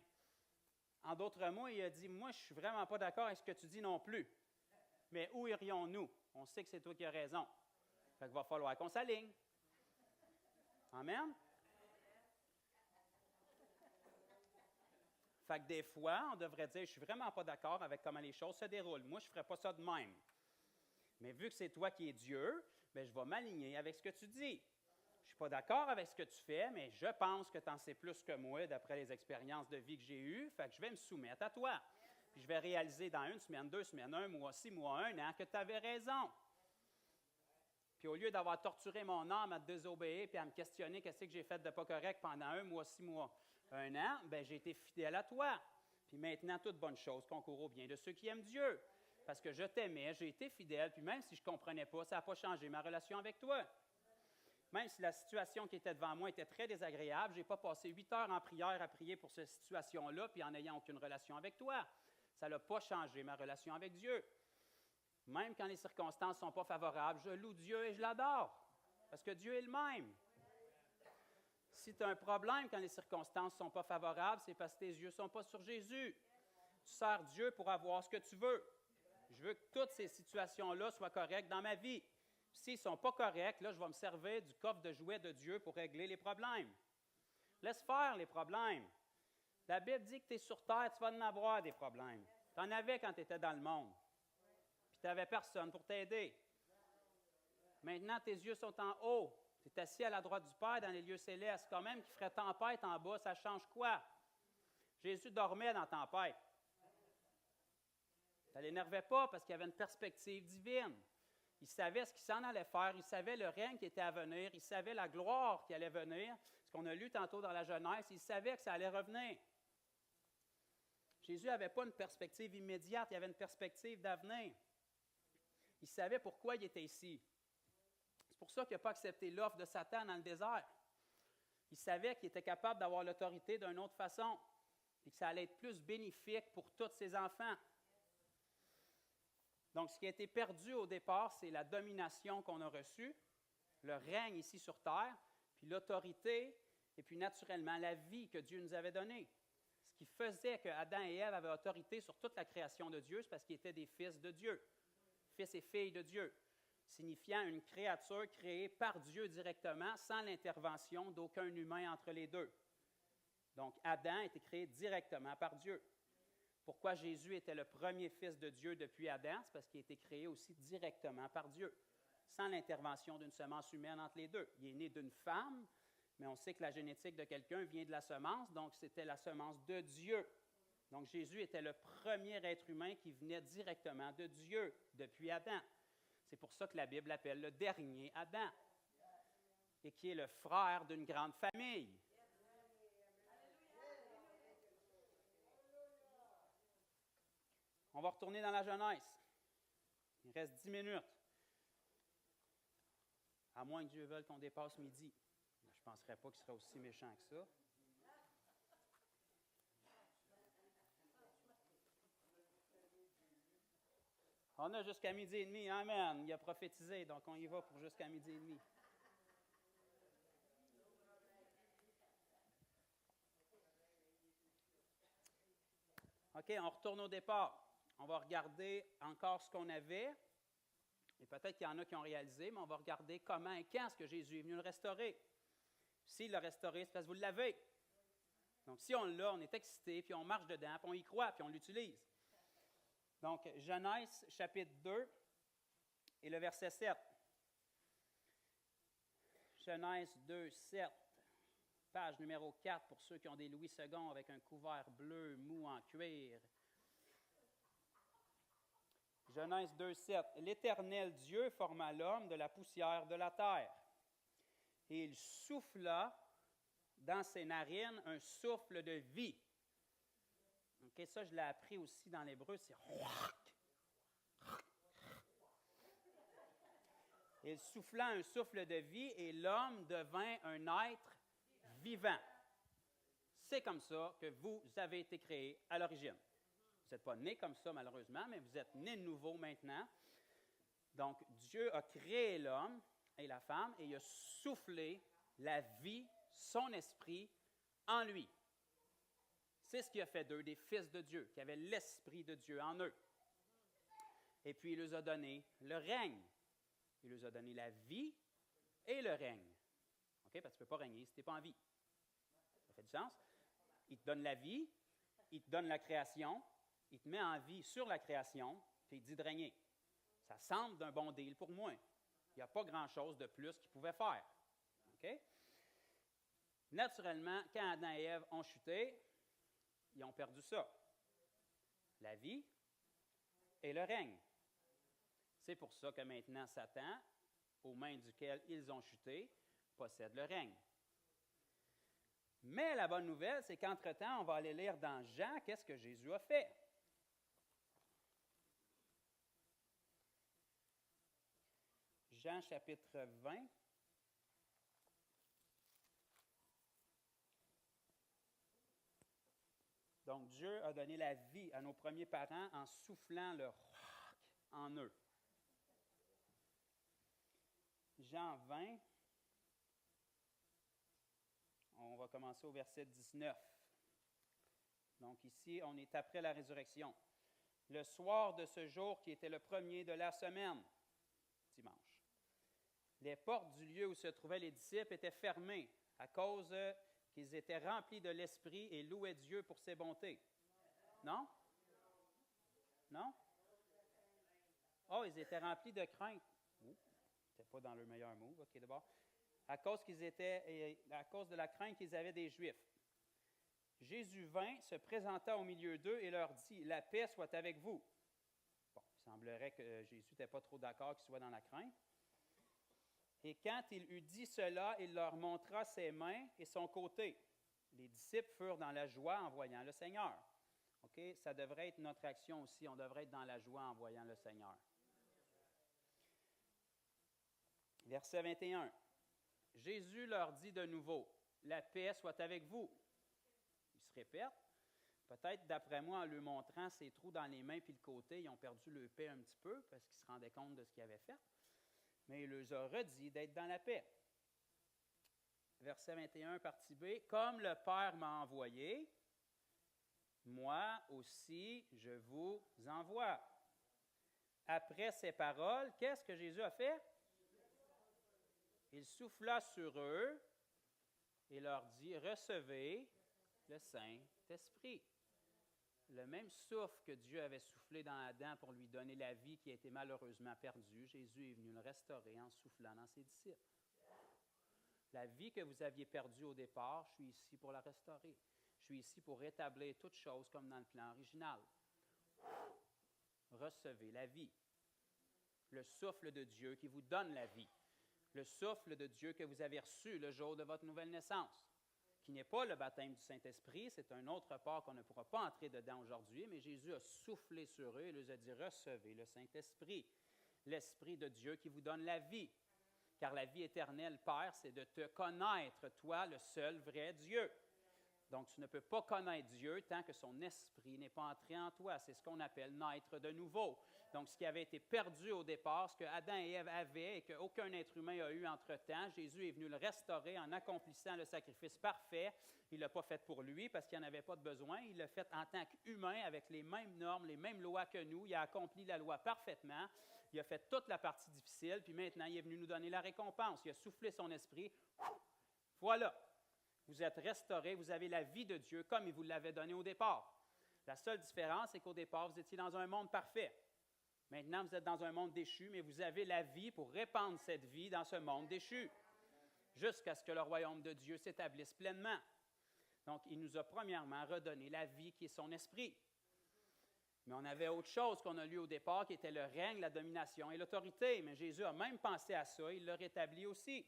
Speaker 1: en d'autres mots, il a dit, « Moi, je ne suis vraiment pas d'accord avec ce que tu dis non plus. Mais où irions-nous? On sait que c'est toi qui as raison. Fait qu'il va falloir qu'on s'aligne. » Amen? Fait que des fois, on devrait dire, « Je ne suis vraiment pas d'accord avec comment les choses se déroulent. Moi, je ne ferais pas ça de même. Mais vu que c'est toi qui es Dieu, bien, je vais m'aligner avec ce que tu dis. Je ne suis pas d'accord avec ce que tu fais, mais je pense que tu en sais plus que moi d'après les expériences de vie que j'ai eues. Fait que je vais me soumettre à toi. Puis je vais réaliser dans 1 semaine, 2 semaines, 1 mois, 6 mois, 1 an que tu avais raison. Puis au lieu d'avoir torturé mon âme à te désobéir puis à me questionner qu'est-ce que j'ai fait de pas correct pendant 1 mois, 6 mois, 1 an, bien, j'ai été fidèle à toi. Puis maintenant, toute bonne chose concourt au bien de ceux qui aiment Dieu. Parce que je t'aimais, j'ai été fidèle, puis même si je ne comprenais pas, ça n'a pas changé ma relation avec toi. Même si la situation qui était devant moi était très désagréable, je n'ai pas passé 8 heures en prière à prier pour cette situation-là, puis en n'ayant aucune relation avec toi. Ça n'a pas changé ma relation avec Dieu. Même quand les circonstances ne sont pas favorables, je loue Dieu et je l'adore, parce que Dieu est le même. Si tu as un problème quand les circonstances ne sont pas favorables, c'est parce que tes yeux ne sont pas sur Jésus. Tu sers Dieu pour avoir ce que tu veux. Je veux que toutes ces situations-là soient correctes dans ma vie. S'ils ne sont pas corrects, là, je vais me servir du coffre de jouets de Dieu pour régler les problèmes. Laisse faire les problèmes. La Bible dit que tu es sur terre, tu vas en avoir des problèmes. Tu en avais quand tu étais dans le monde. Puis tu n'avais personne pour t'aider. Maintenant, tes yeux sont en haut. Tu es assis à la droite du Père dans les lieux célestes. Quand même qu'il ferait tempête en bas, ça change quoi? Jésus dormait dans la tempête. Ça ne l'énervait pas parce qu'il y avait une perspective divine. Il savait ce qu'il s'en allait faire, il savait le règne qui était à venir, il savait la gloire qui allait venir, ce qu'on a lu tantôt dans la Genèse, il savait que ça allait revenir. Jésus n'avait pas une perspective immédiate, il avait une perspective d'avenir. Il savait pourquoi il était ici. C'est pour ça qu'il n'a pas accepté l'offre de Satan dans le désert. Il savait qu'il était capable d'avoir l'autorité d'une autre façon et que ça allait être plus bénéfique pour tous ses enfants. Donc, ce qui a été perdu au départ, c'est la domination qu'on a reçue, le règne ici sur terre, puis l'autorité, et puis naturellement la vie que Dieu nous avait donnée. Ce qui faisait que Adam et Ève avaient autorité sur toute la création de Dieu, c'est parce qu'ils étaient des fils de Dieu, fils et filles de Dieu, signifiant une créature créée par Dieu directement, sans l'intervention d'aucun humain entre les deux. Donc, Adam a été créé directement par Dieu. Pourquoi Jésus était le premier fils de Dieu depuis Adam? C'est parce qu'il a été créé aussi directement par Dieu, sans l'intervention d'une semence humaine entre les deux. Il est né d'une femme, mais on sait que la génétique de quelqu'un vient de la semence, donc c'était la semence de Dieu. Donc Jésus était le premier être humain qui venait directement de Dieu depuis Adam. C'est pour ça que la Bible l'appelle le dernier Adam, et qui est le frère d'une grande famille. On va retourner dans la Genèse. Il reste 10 minutes. À moins que Dieu veuille qu'on dépasse midi. Je ne penserais pas qu'il serait aussi méchant que ça. On a jusqu'à midi et demi. Amen. Il a prophétisé, donc on y va pour jusqu'à midi et demi. OK, on retourne au départ. On va regarder encore ce qu'on avait, et peut-être qu'il y en a qui ont réalisé, mais on va regarder comment et quand est-ce que Jésus est venu le restaurer. S'il l'a restauré, c'est parce que vous l'avez. Donc, si on l'a, on est excité, puis on marche dedans, puis on y croit, puis on l'utilise. Donc, Genèse, chapitre 2, et le verset 7. Genèse 2, 7, page numéro 4, pour ceux qui ont des Louis II avec un couvert bleu mou en cuir. Genèse 2, 7. L'Éternel Dieu forma l'homme de la poussière de la terre, et il souffla dans ses narines un souffle de vie. OK, ça, je l'ai appris aussi dans l'hébreu, c'est il souffla un souffle de vie et l'homme devint un être vivant. C'est comme ça que vous avez été créés à l'origine. Vous n'êtes pas nés comme ça, malheureusement, mais vous êtes nés de nouveau maintenant. Donc, Dieu a créé l'homme et la femme et il a soufflé la vie, son esprit, en lui. C'est ce qui a fait d'eux des fils de Dieu, qui avaient l'esprit de Dieu en eux. Et puis, il leur a donné le règne. Il leur a donné la vie et le règne. OK? Parce que tu ne peux pas régner si tu n'es pas en vie. Ça fait du sens? Il te donne la vie, il te donne la création, il te met en vie sur la création, puis il te dit de régner. Ça semble d'un bon deal pour moi. Il n'y a pas grand-chose de plus qu'il pouvait faire. OK? Naturellement, quand Adam et Ève ont chuté, ils ont perdu ça. La vie et le règne. C'est pour ça que maintenant, Satan, aux mains duquel ils ont chuté, possède le règne. Mais la bonne nouvelle, c'est qu'entre-temps, on va aller lire dans Jean, qu'est-ce que Jésus a fait. Jean chapitre 20. Donc, Dieu a donné la vie à nos premiers parents en soufflant le roc en eux. Jean 20, on va commencer au verset 19. Donc ici, on est après la résurrection. Le soir de ce jour qui était le premier de la semaine, dimanche, les portes du lieu où se trouvaient les disciples étaient fermées à cause qu'ils étaient remplis de l'Esprit et louaient Dieu pour ses bontés. Non? Non? Oh, ils étaient remplis de crainte. C'était pas dans leur meilleur move. OK, d'abord. à cause de la crainte qu'ils avaient des Juifs. Jésus vint, se présenta au milieu d'eux et leur dit, « La paix soit avec vous. » Bon, il semblerait que Jésus n'était pas trop d'accord qu'ils soient dans la crainte. Et quand il eut dit cela, il leur montra ses mains et son côté. Les disciples furent dans la joie en voyant le Seigneur. OK? Ça devrait être notre action aussi. On devrait être dans la joie en voyant le Seigneur. Verset 21. Jésus leur dit de nouveau, « La paix soit avec vous. » Il se répète. Peut-être, d'après moi, en lui montrant ses trous dans les mains puis le côté, ils ont perdu leur paix un petit peu parce qu'ils se rendaient compte de ce qu'ils avaient fait. Mais il leur a redit d'être dans la paix. Verset 21, partie B. « Comme le Père m'a envoyé, moi aussi je vous envoie. » Après ces paroles, qu'est-ce que Jésus a fait? Il souffla sur eux et leur dit, « Recevez le Saint-Esprit. » Le même souffle que Dieu avait soufflé dans Adam pour lui donner la vie qui a été malheureusement perdue, Jésus est venu le restaurer en soufflant dans ses disciples. La vie que vous aviez perdue au départ, je suis ici pour la restaurer. Je suis ici pour rétablir toutes choses comme dans le plan original. Recevez la vie. Le souffle de Dieu qui vous donne la vie. Le souffle de Dieu que vous avez reçu le jour de votre nouvelle naissance, qui n'est pas le baptême du Saint-Esprit, c'est un autre part qu'on ne pourra pas entrer dedans aujourd'hui, mais Jésus a soufflé sur eux et leur a dit, recevez le Saint-Esprit, l'Esprit de Dieu qui vous donne la vie. Car la vie éternelle, Père, c'est de te connaître, toi, le seul vrai Dieu. Donc, tu ne peux pas connaître Dieu tant que son esprit n'est pas entré en toi. C'est ce qu'on appelle naître de nouveau. Donc, ce qui avait été perdu au départ, ce que Adam et Ève avaient et qu'aucun être humain a eu entre-temps, Jésus est venu le restaurer en accomplissant le sacrifice parfait. Il ne l'a pas fait pour lui parce qu'il n'en avait pas de besoin. Il l'a fait en tant qu'humain avec les mêmes normes, les mêmes lois que nous. Il a accompli la loi parfaitement. Il a fait toute la partie difficile. Puis maintenant, il est venu nous donner la récompense. Il a soufflé son esprit. Voilà. Vous êtes restaurés, vous avez la vie de Dieu comme il vous l'avait donnée au départ. La seule différence, c'est qu'au départ, vous étiez dans un monde parfait. Maintenant, vous êtes dans un monde déchu, mais vous avez la vie pour répandre cette vie dans ce monde déchu, jusqu'à ce que le royaume de Dieu s'établisse pleinement. Donc, il nous a premièrement redonné la vie qui est son esprit. Mais on avait autre chose qu'on a lu au départ, qui était le règne, la domination et l'autorité. Mais Jésus a même pensé à ça, il l'a rétabli aussi.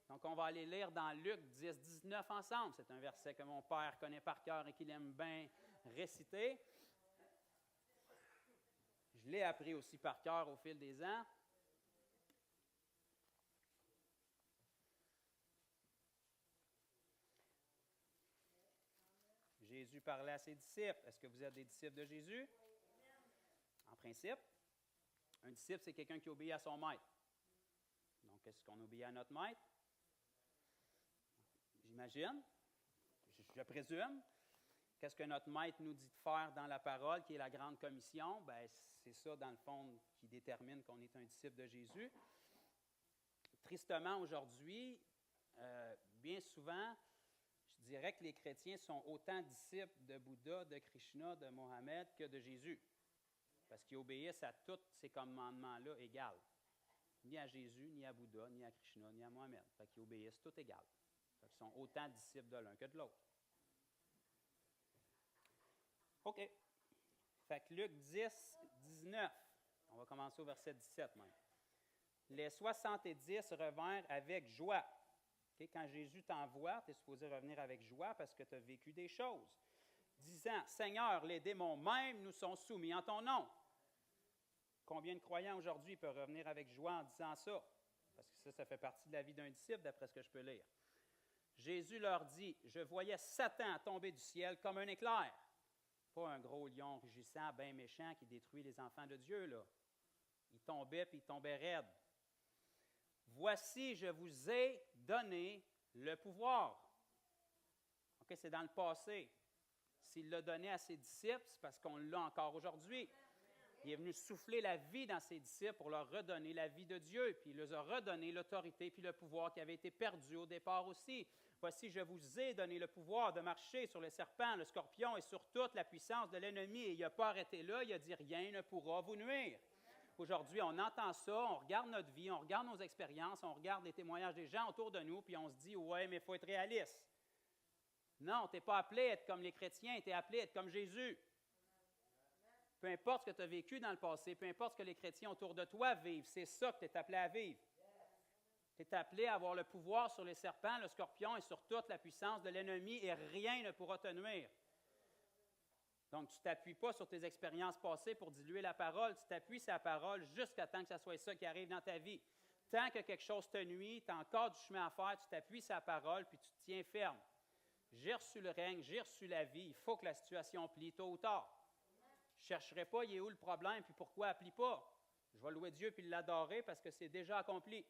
Speaker 1: Donc, on va aller lire dans Luc 10, 19 ensemble. C'est un verset que mon père connaît par cœur et qu'il aime bien réciter. Je l'ai appris aussi par cœur au fil des ans. Jésus parlait à ses disciples. Est-ce que vous êtes des disciples de Jésus? En principe, un disciple, c'est quelqu'un qui obéit à son maître. Donc, est-ce qu'on obéit à notre maître? J'imagine, je présume. Qu'est-ce que notre maître nous dit de faire dans la parole, qui est la grande commission? Bien, c'est ça, dans le fond, qui détermine qu'on est un disciple de Jésus. Tristement, aujourd'hui, bien souvent, je dirais que les chrétiens sont autant disciples de Bouddha, de Krishna, de Mohammed que de Jésus. Parce qu'ils obéissent à tous ces commandements-là égal. Ni à Jésus, ni à Bouddha, ni à Krishna, ni à Mohammed. Fait qu'ils obéissent tout égal. Fait qu'ils sont autant disciples de l'un que de l'autre. OK. Fait que Luc 10, 19. On va commencer au verset 17 même. Les 70 revinrent avec joie. Okay? Quand Jésus t'envoie, tu es supposé revenir avec joie parce que tu as vécu des choses. Disant, Seigneur, les démons même nous sont soumis en ton nom. Combien de croyants aujourd'hui peuvent revenir avec joie en disant ça? Parce que ça fait partie de la vie d'un disciple, d'après ce que je peux lire. Jésus leur dit, je voyais Satan tomber du ciel comme un éclair. Pas un gros lion rugissant, bien méchant, qui détruit les enfants de Dieu, là. Il tombait, puis il tombait raide. Voici, je vous ai donné le pouvoir. OK, c'est dans le passé. S'il l'a donné à ses disciples, c'est parce qu'on l'a encore aujourd'hui. Il est venu souffler la vie dans ses disciples pour leur redonner la vie de Dieu, puis il leur a redonné l'autorité puis le pouvoir qui avait été perdu au départ aussi. Voici, je vous ai donné le pouvoir de marcher sur le serpent, le scorpion et sur toute la puissance de l'ennemi. Et il n'a pas arrêté là, il a dit, rien ne pourra vous nuire. Aujourd'hui, on entend ça, on regarde notre vie, on regarde nos expériences, on regarde les témoignages des gens autour de nous, puis on se dit, ouais, mais il faut être réaliste. Non, tu n'es pas appelé à être comme les chrétiens, tu es appelé à être comme Jésus. Peu importe ce que tu as vécu dans le passé, peu importe ce que les chrétiens autour de toi vivent, c'est ça que tu es appelé à vivre. Tu es appelé à avoir le pouvoir sur les serpents, le scorpion et sur toute la puissance de l'ennemi, et rien ne pourra te nuire. Donc, tu ne t'appuies pas sur tes expériences passées pour diluer la parole, tu t'appuies sur la parole jusqu'à temps que ce soit ça qui arrive dans ta vie. Tant que quelque chose te nuit, tu as encore du chemin à faire, tu t'appuies sur la parole, puis tu te tiens ferme. J'ai reçu le règne, j'ai reçu la vie, il faut que la situation plie tôt ou tard. Je ne chercherai pas, il est où le problème, puis pourquoi elle ne plie pas. Je vais louer Dieu puis l'adorer parce que c'est déjà accompli.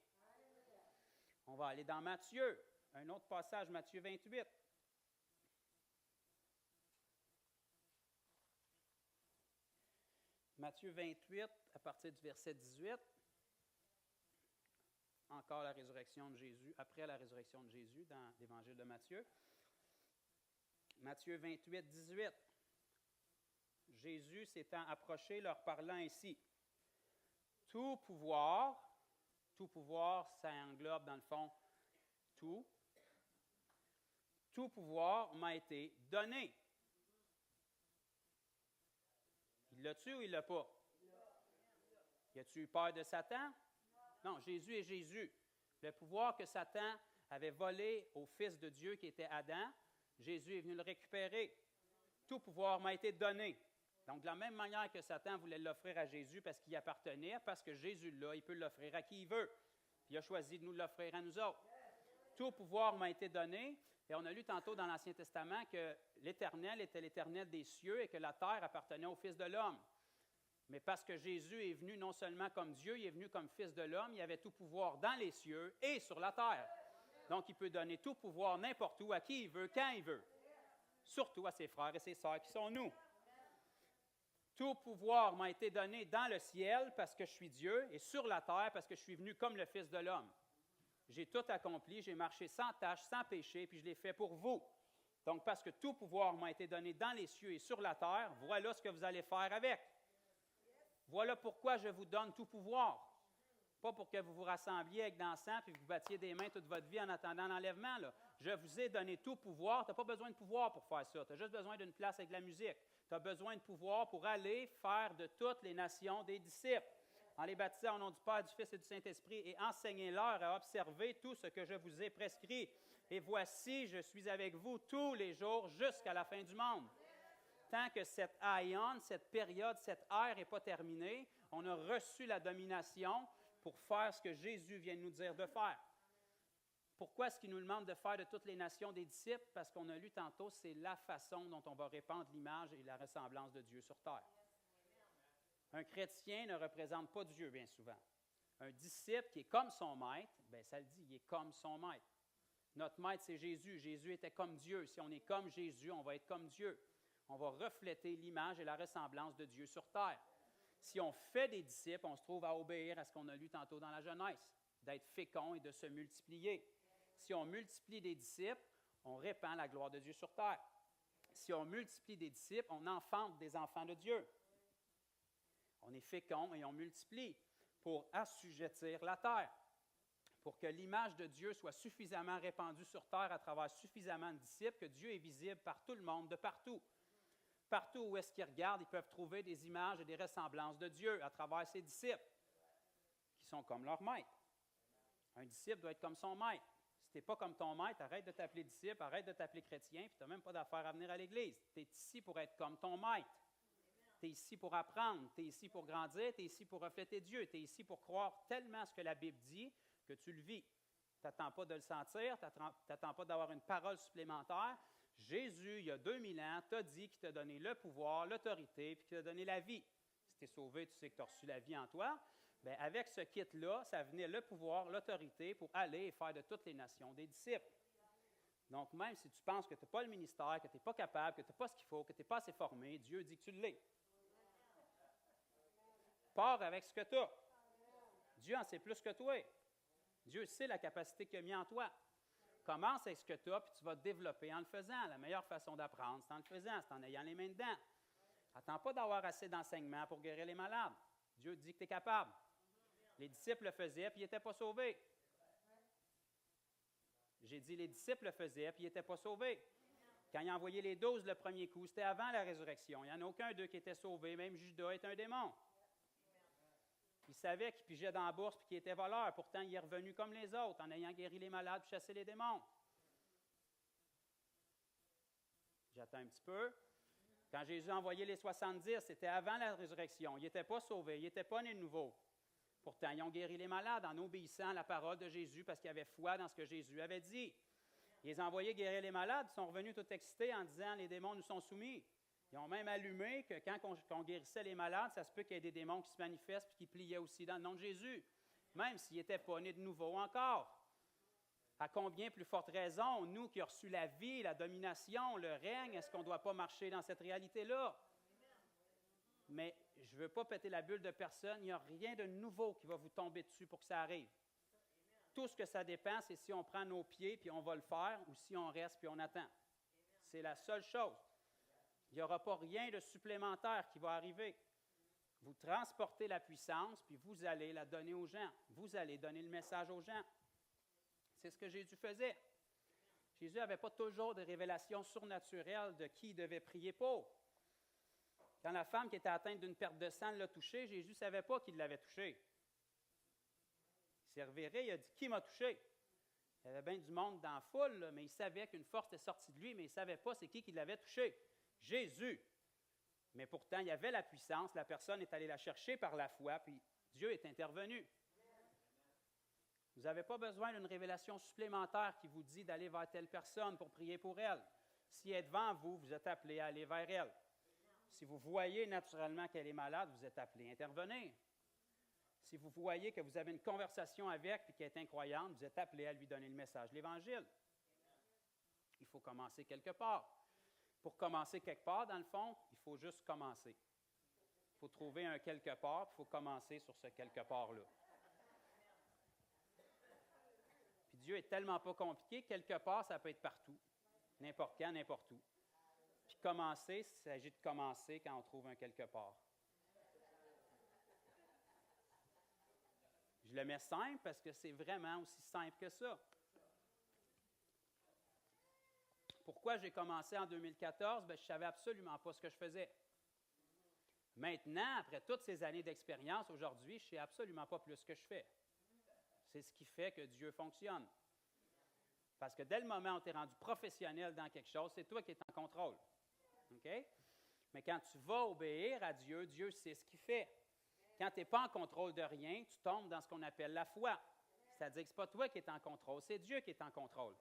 Speaker 1: On va aller dans Matthieu, un autre passage, Matthieu 28. Matthieu 28, à partir du verset 18. Encore la résurrection de Jésus, après la résurrection de Jésus dans l'Évangile de Matthieu. Matthieu 28, 18. Jésus s'étant approché, leur parlant ainsi. Tout pouvoir, ça englobe dans le fond tout. Tout pouvoir m'a été donné. Il l'a-tu ou il ne l'a pas? Y a-tu eu peur de Satan? Non, Jésus est Jésus. Le pouvoir que Satan avait volé au Fils de Dieu qui était Adam, Jésus est venu le récupérer. Tout pouvoir m'a été donné. Donc, de la même manière que Satan voulait l'offrir à Jésus parce qu'il appartenait, parce que Jésus l'a, il peut l'offrir à qui il veut. Puis il a choisi de nous l'offrir à nous autres. Tout pouvoir m'a été donné. Et on a lu tantôt dans l'Ancien Testament que l'Éternel était l'Éternel des cieux et que la terre appartenait au Fils de l'homme. Mais parce que Jésus est venu non seulement comme Dieu, il est venu comme Fils de l'homme, il avait tout pouvoir dans les cieux et sur la terre. Donc, il peut donner tout pouvoir n'importe où, à qui il veut, quand il veut. Surtout à ses frères et ses sœurs qui sont nous. Tout pouvoir m'a été donné dans le ciel parce que je suis Dieu et sur la terre parce que je suis venu comme le Fils de l'homme. J'ai tout accompli, j'ai marché sans tâche, sans péché, puis je l'ai fait pour vous. Donc, parce que tout pouvoir m'a été donné dans les cieux et sur la terre, voilà ce que vous allez faire avec. Voilà pourquoi je vous donne tout pouvoir. Pas pour que vous vous rassembliez avec d'encens et que vous battiez des mains toute votre vie en attendant l'enlèvement. Là. Je vous ai donné tout pouvoir. Tu n'as pas besoin de pouvoir pour faire ça. Tu as juste besoin d'une place avec de la musique. Tu as besoin de pouvoir pour aller faire de toutes les nations des disciples, en les baptisant au nom du Père, du Fils et du Saint-Esprit, et enseignez-leur à observer tout ce que je vous ai prescrit. Et voici, je suis avec vous tous les jours jusqu'à la fin du monde. Tant que cette aïon, cette période, cette ère n'est pas terminée, on a reçu la domination pour faire ce que Jésus vient de nous dire de faire. Pourquoi est-ce qu'il nous demande de faire de toutes les nations des disciples? Parce qu'on a lu tantôt, c'est la façon dont on va répandre l'image et la ressemblance de Dieu sur terre. Un chrétien ne représente pas Dieu bien souvent. Un disciple qui est comme son maître, bien ça le dit, il est comme son maître. Notre maître, c'est Jésus. Jésus était comme Dieu. Si on est comme Jésus, on va être comme Dieu. On va refléter l'image et la ressemblance de Dieu sur terre. Si on fait des disciples, on se trouve à obéir à ce qu'on a lu tantôt dans la Genèse, d'être fécond et de se multiplier. Si on multiplie des disciples, on répand la gloire de Dieu sur terre. Si on multiplie des disciples, on enfante des enfants de Dieu. On est fécond et on multiplie pour assujettir la terre, pour que l'image de Dieu soit suffisamment répandue sur terre à travers suffisamment de disciples, que Dieu est visible par tout le monde, de partout. Partout où est-ce qu'ils regardent, ils peuvent trouver des images et des ressemblances de Dieu à travers ses disciples, qui sont comme leur maître. Un disciple doit être comme son maître. Si tu n'es pas comme ton maître, arrête de t'appeler disciple, arrête de t'appeler chrétien, puis tu n'as même pas d'affaire à venir à l'Église. Tu es ici pour être comme ton maître. Tu es ici pour apprendre, tu es ici pour grandir, tu es ici pour refléter Dieu, tu es ici pour croire tellement ce que la Bible dit que tu le vis. Tu n'attends pas de le sentir, tu n'attends pas d'avoir une parole supplémentaire. Jésus, il y a 2000 ans, t'a dit qu'il t'a donné le pouvoir, l'autorité, puis qu'il t'a donné la vie. Si tu es sauvé, tu sais que tu as reçu la vie en toi. Bien, avec ce kit-là, ça venait le pouvoir, l'autorité pour aller et faire de toutes les nations des disciples. Donc, même si tu penses que tu n'as pas le ministère, que tu n'es pas capable, que tu n'as pas ce qu'il faut, que tu n'es pas assez formé, Dieu dit que tu l'es. Pars avec ce que tu as. Dieu en sait plus que toi. Dieu sait la capacité qu'il a mis en toi. Commence avec ce que tu as, puis tu vas te développer en le faisant. La meilleure façon d'apprendre, c'est en le faisant, c'est en ayant les mains dedans. Attends pas d'avoir assez d'enseignements pour guérir les malades. Dieu dit que tu es capable. Les disciples le faisaient, puis ils n'étaient pas sauvés. J'ai dit les disciples le faisaient, puis ils n'étaient pas sauvés. Quand il a envoyé les 12 le premier coup, c'était avant la résurrection. Il n'y en a aucun d'eux qui était sauvé, même Judas est un démon. Il savait qu'il pigeait dans la bourse et qu'il était voleur. Pourtant, il est revenu comme les autres, en ayant guéri les malades et chassé les démons. J'attends un petit peu. Quand Jésus a envoyé les 70, c'était avant la résurrection. Ils n'étaient pas sauvés, ils n'étaient pas nés de nouveau. Pourtant, ils ont guéri les malades en obéissant à la parole de Jésus parce qu'ils avaient foi dans ce que Jésus avait dit. Ils les ont envoyés guérir les malades, ils sont revenus tout excités en disant « Les démons nous sont soumis ». Ils ont même allumé que quand on guérissait les malades, ça se peut qu'il y ait des démons qui se manifestent et qui pliaient aussi dans le nom de Jésus, même s'ils n'étaient pas nés de nouveau encore. À combien plus forte raison, nous qui avons reçu la vie, la domination, le règne, est-ce qu'on ne doit pas marcher dans cette réalité-là? Mais je ne veux pas péter la bulle de personne, il n'y a rien de nouveau qui va vous tomber dessus pour que ça arrive. Tout ce que ça dépend, c'est si on prend nos pieds puis on va le faire ou si on reste puis on attend. C'est la seule chose. Il n'y aura pas rien de supplémentaire qui va arriver. Vous transportez la puissance puis vous allez la donner aux gens. Vous allez donner le message aux gens. C'est ce que Jésus faisait. Jésus n'avait pas toujours de révélations surnaturelles de qui il devait prier pour. Quand la femme qui était atteinte d'une perte de sang l'a touché, Jésus ne savait pas qui l'avait touché. Il s'est reviré, il a dit « Qui m'a touché? » Il y avait bien du monde dans la foule, là, mais il savait qu'une force était sortie de lui, mais il ne savait pas c'est qui l'avait touché. Jésus. Mais pourtant, il y avait la puissance, la personne est allée la chercher par la foi, puis Dieu est intervenu. Vous n'avez pas besoin d'une révélation supplémentaire qui vous dit d'aller vers telle personne pour prier pour elle. Si elle est devant vous, vous êtes appelé à aller vers elle. Si vous voyez naturellement qu'elle est malade, vous êtes appelé à intervenir. Si vous voyez que vous avez une conversation avec et qu'elle est incroyante, vous êtes appelé à lui donner le message de l'Évangile. Il faut commencer quelque part. Pour commencer quelque part, dans le fond, il faut juste commencer. Il faut trouver un quelque part, puis il faut commencer sur ce quelque part-là. Puis Dieu est tellement pas compliqué, quelque part, ça peut être partout, n'importe quand, n'importe où. Puis commencer, il s'agit de commencer quand on trouve un quelque part. Je le mets simple parce que c'est vraiment aussi simple que ça. Pourquoi j'ai commencé en 2014? Bien, je ne savais absolument pas ce que je faisais. Maintenant, après toutes ces années d'expérience, aujourd'hui, je ne sais absolument pas plus ce que je fais. C'est ce qui fait que Dieu fonctionne. Parce que dès le moment où tu es rendu professionnel dans quelque chose, c'est toi qui es en contrôle. OK? Mais quand tu vas obéir à Dieu, Dieu sait ce qu'il fait. Quand tu n'es pas en contrôle de rien, tu tombes dans ce qu'on appelle la foi. C'est-à-dire que ce n'est pas toi qui es en contrôle, c'est Dieu qui est en contrôle.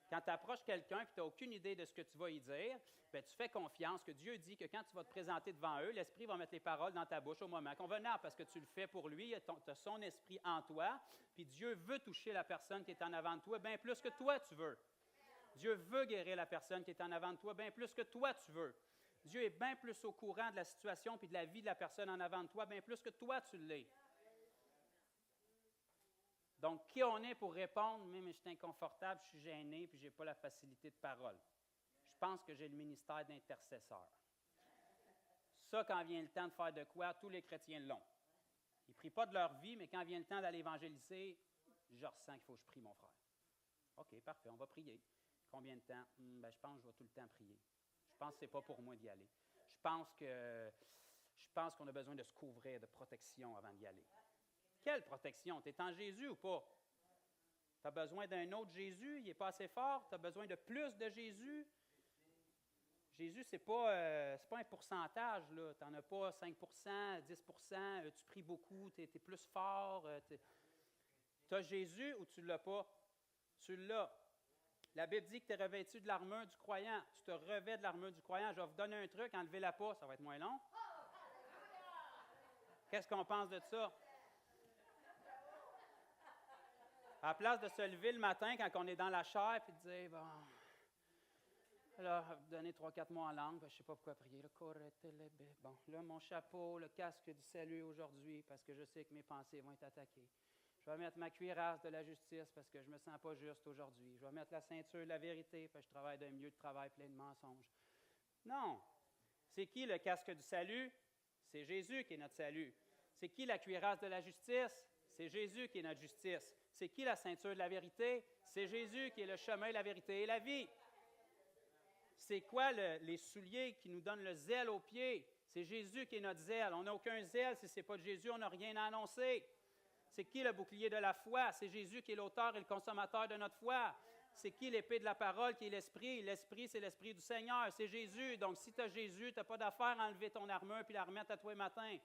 Speaker 1: Quand tu approches quelqu'un et tu n'as aucune idée de ce que tu vas y dire, bien, tu fais confiance que Dieu dit que quand tu vas te présenter devant eux, l'Esprit va mettre les paroles dans ta bouche au moment convenable parce que tu le fais pour lui, tu as son Esprit en toi, puis Dieu veut toucher la personne qui est en avant de toi bien plus que toi tu veux. Dieu veut guérir la personne qui est en avant de toi bien plus que toi tu veux. Dieu est bien plus au courant de la situation et de la vie de la personne en avant de toi bien plus que toi tu l'es. Donc, qui on est pour répondre? Mais je suis inconfortable, je suis gêné, puis je n'ai pas la facilité de parole. Je pense que j'ai le ministère d'intercesseur. Ça, quand vient le temps de faire de quoi, tous les chrétiens l'ont. Ils ne prient pas de leur vie, mais quand vient le temps d'aller évangéliser, je ressens qu'il faut que je prie, mon frère. OK, parfait, on va prier. Combien de temps? Ben, je pense que je vais tout le temps prier. Je pense que ce n'est pas pour moi d'y aller. Je pense qu'on a besoin de se couvrir de protection avant d'y aller. Quelle protection? Tu es en Jésus ou pas? Tu as besoin d'un autre Jésus? Il n'est pas assez fort? Tu as besoin de plus de Jésus? Jésus, ce n'est pas un pourcentage. Tu n'en as pas 5 10 tu pries beaucoup, tu es plus fort. Tu as Jésus ou tu ne l'as pas? Tu l'as. La Bible dit que tu es revêtu de l'armure du croyant. Tu te revêts de l'armure du croyant. Je vais vous donner un truc, enlevez-la pas, ça va être moins long. Qu'est-ce qu'on pense de ça? À la place de se lever le matin quand on est dans la chair et de dire, bon, alors, donner 3-4 mots en langue, je ne sais pas pourquoi prier. Bon, là, mon chapeau, le casque du salut aujourd'hui, parce que je sais que mes pensées vont être attaquées. Je vais mettre ma cuirasse de la justice parce que je ne me sens pas juste aujourd'hui. Je vais mettre la ceinture de la vérité parce que je travaille d'un milieu de travail plein de mensonges. Non. C'est qui le casque du salut? C'est Jésus qui est notre salut. C'est qui la cuirasse de la justice? C'est Jésus qui est notre justice. C'est qui la ceinture de la vérité? C'est Jésus qui est le chemin, la vérité et la vie. C'est quoi les souliers qui nous donnent le zèle aux pieds? C'est Jésus qui est notre zèle. On n'a aucun zèle. Si ce n'est pas de Jésus, on n'a rien à annoncer. C'est qui le bouclier de la foi? C'est Jésus qui est l'auteur et le consommateur de notre foi. C'est qui l'épée de la parole qui est l'Esprit? L'Esprit, c'est l'Esprit du Seigneur. C'est Jésus. Donc, si tu as Jésus, tu n'as pas d'affaire à enlever ton armure puis la remettre à toi le matin.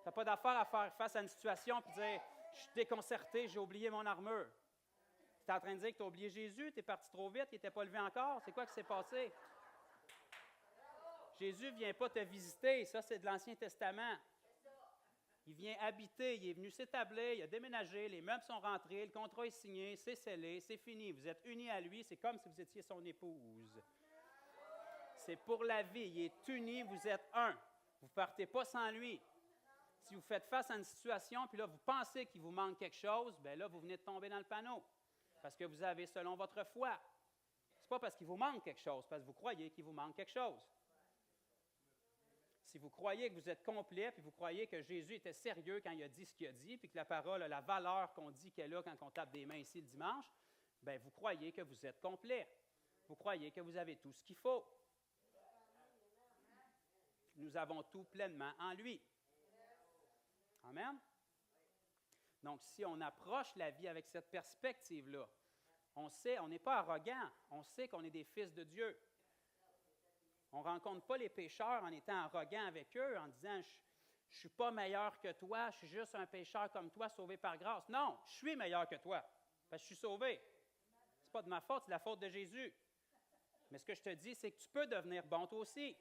Speaker 1: Tu n'as pas d'affaire à faire face à une situation et dire « Je suis déconcerté, j'ai oublié mon armure ». Tu es en train de dire que tu as oublié Jésus, tu es parti trop vite, il n'était pas levé encore. C'est quoi qui s'est passé? Jésus ne vient pas te visiter. Ça, c'est de l'Ancien Testament. Il vient habiter, il est venu s'établir, il a déménagé, les meubles sont rentrés, le contrat est signé, c'est scellé, c'est fini. Vous êtes unis à lui, c'est comme si vous étiez son épouse. C'est pour la vie, il est uni, vous êtes un. Vous ne partez pas sans lui. Si vous faites face à une situation, puis là, vous pensez qu'il vous manque quelque chose, bien là, vous venez de tomber dans le panneau. Parce que vous avez selon votre foi. Ce n'est pas parce qu'il vous manque quelque chose, parce que vous croyez qu'il vous manque quelque chose. Si vous croyez que vous êtes complet, puis vous croyez que Jésus était sérieux quand il a dit ce qu'il a dit, puis que la parole a la valeur qu'on dit qu'elle a quand on tape des mains ici le dimanche, bien, vous croyez que vous êtes complet. Vous croyez que vous avez tout ce qu'il faut. Nous avons tout pleinement en lui. Amen? Donc, si on approche la vie avec cette perspective-là, on sait, on n'est pas arrogant, on sait qu'on est des fils de Dieu. On ne rencontre pas les pécheurs en étant arrogant avec eux, en disant « Je ne suis pas meilleur que toi, je suis juste un pécheur comme toi, sauvé par grâce. » Non, je suis meilleur que toi, parce que je suis sauvé. Ce n'est pas de ma faute, c'est la faute de Jésus. Mais ce que je te dis, c'est que tu peux devenir bon toi aussi.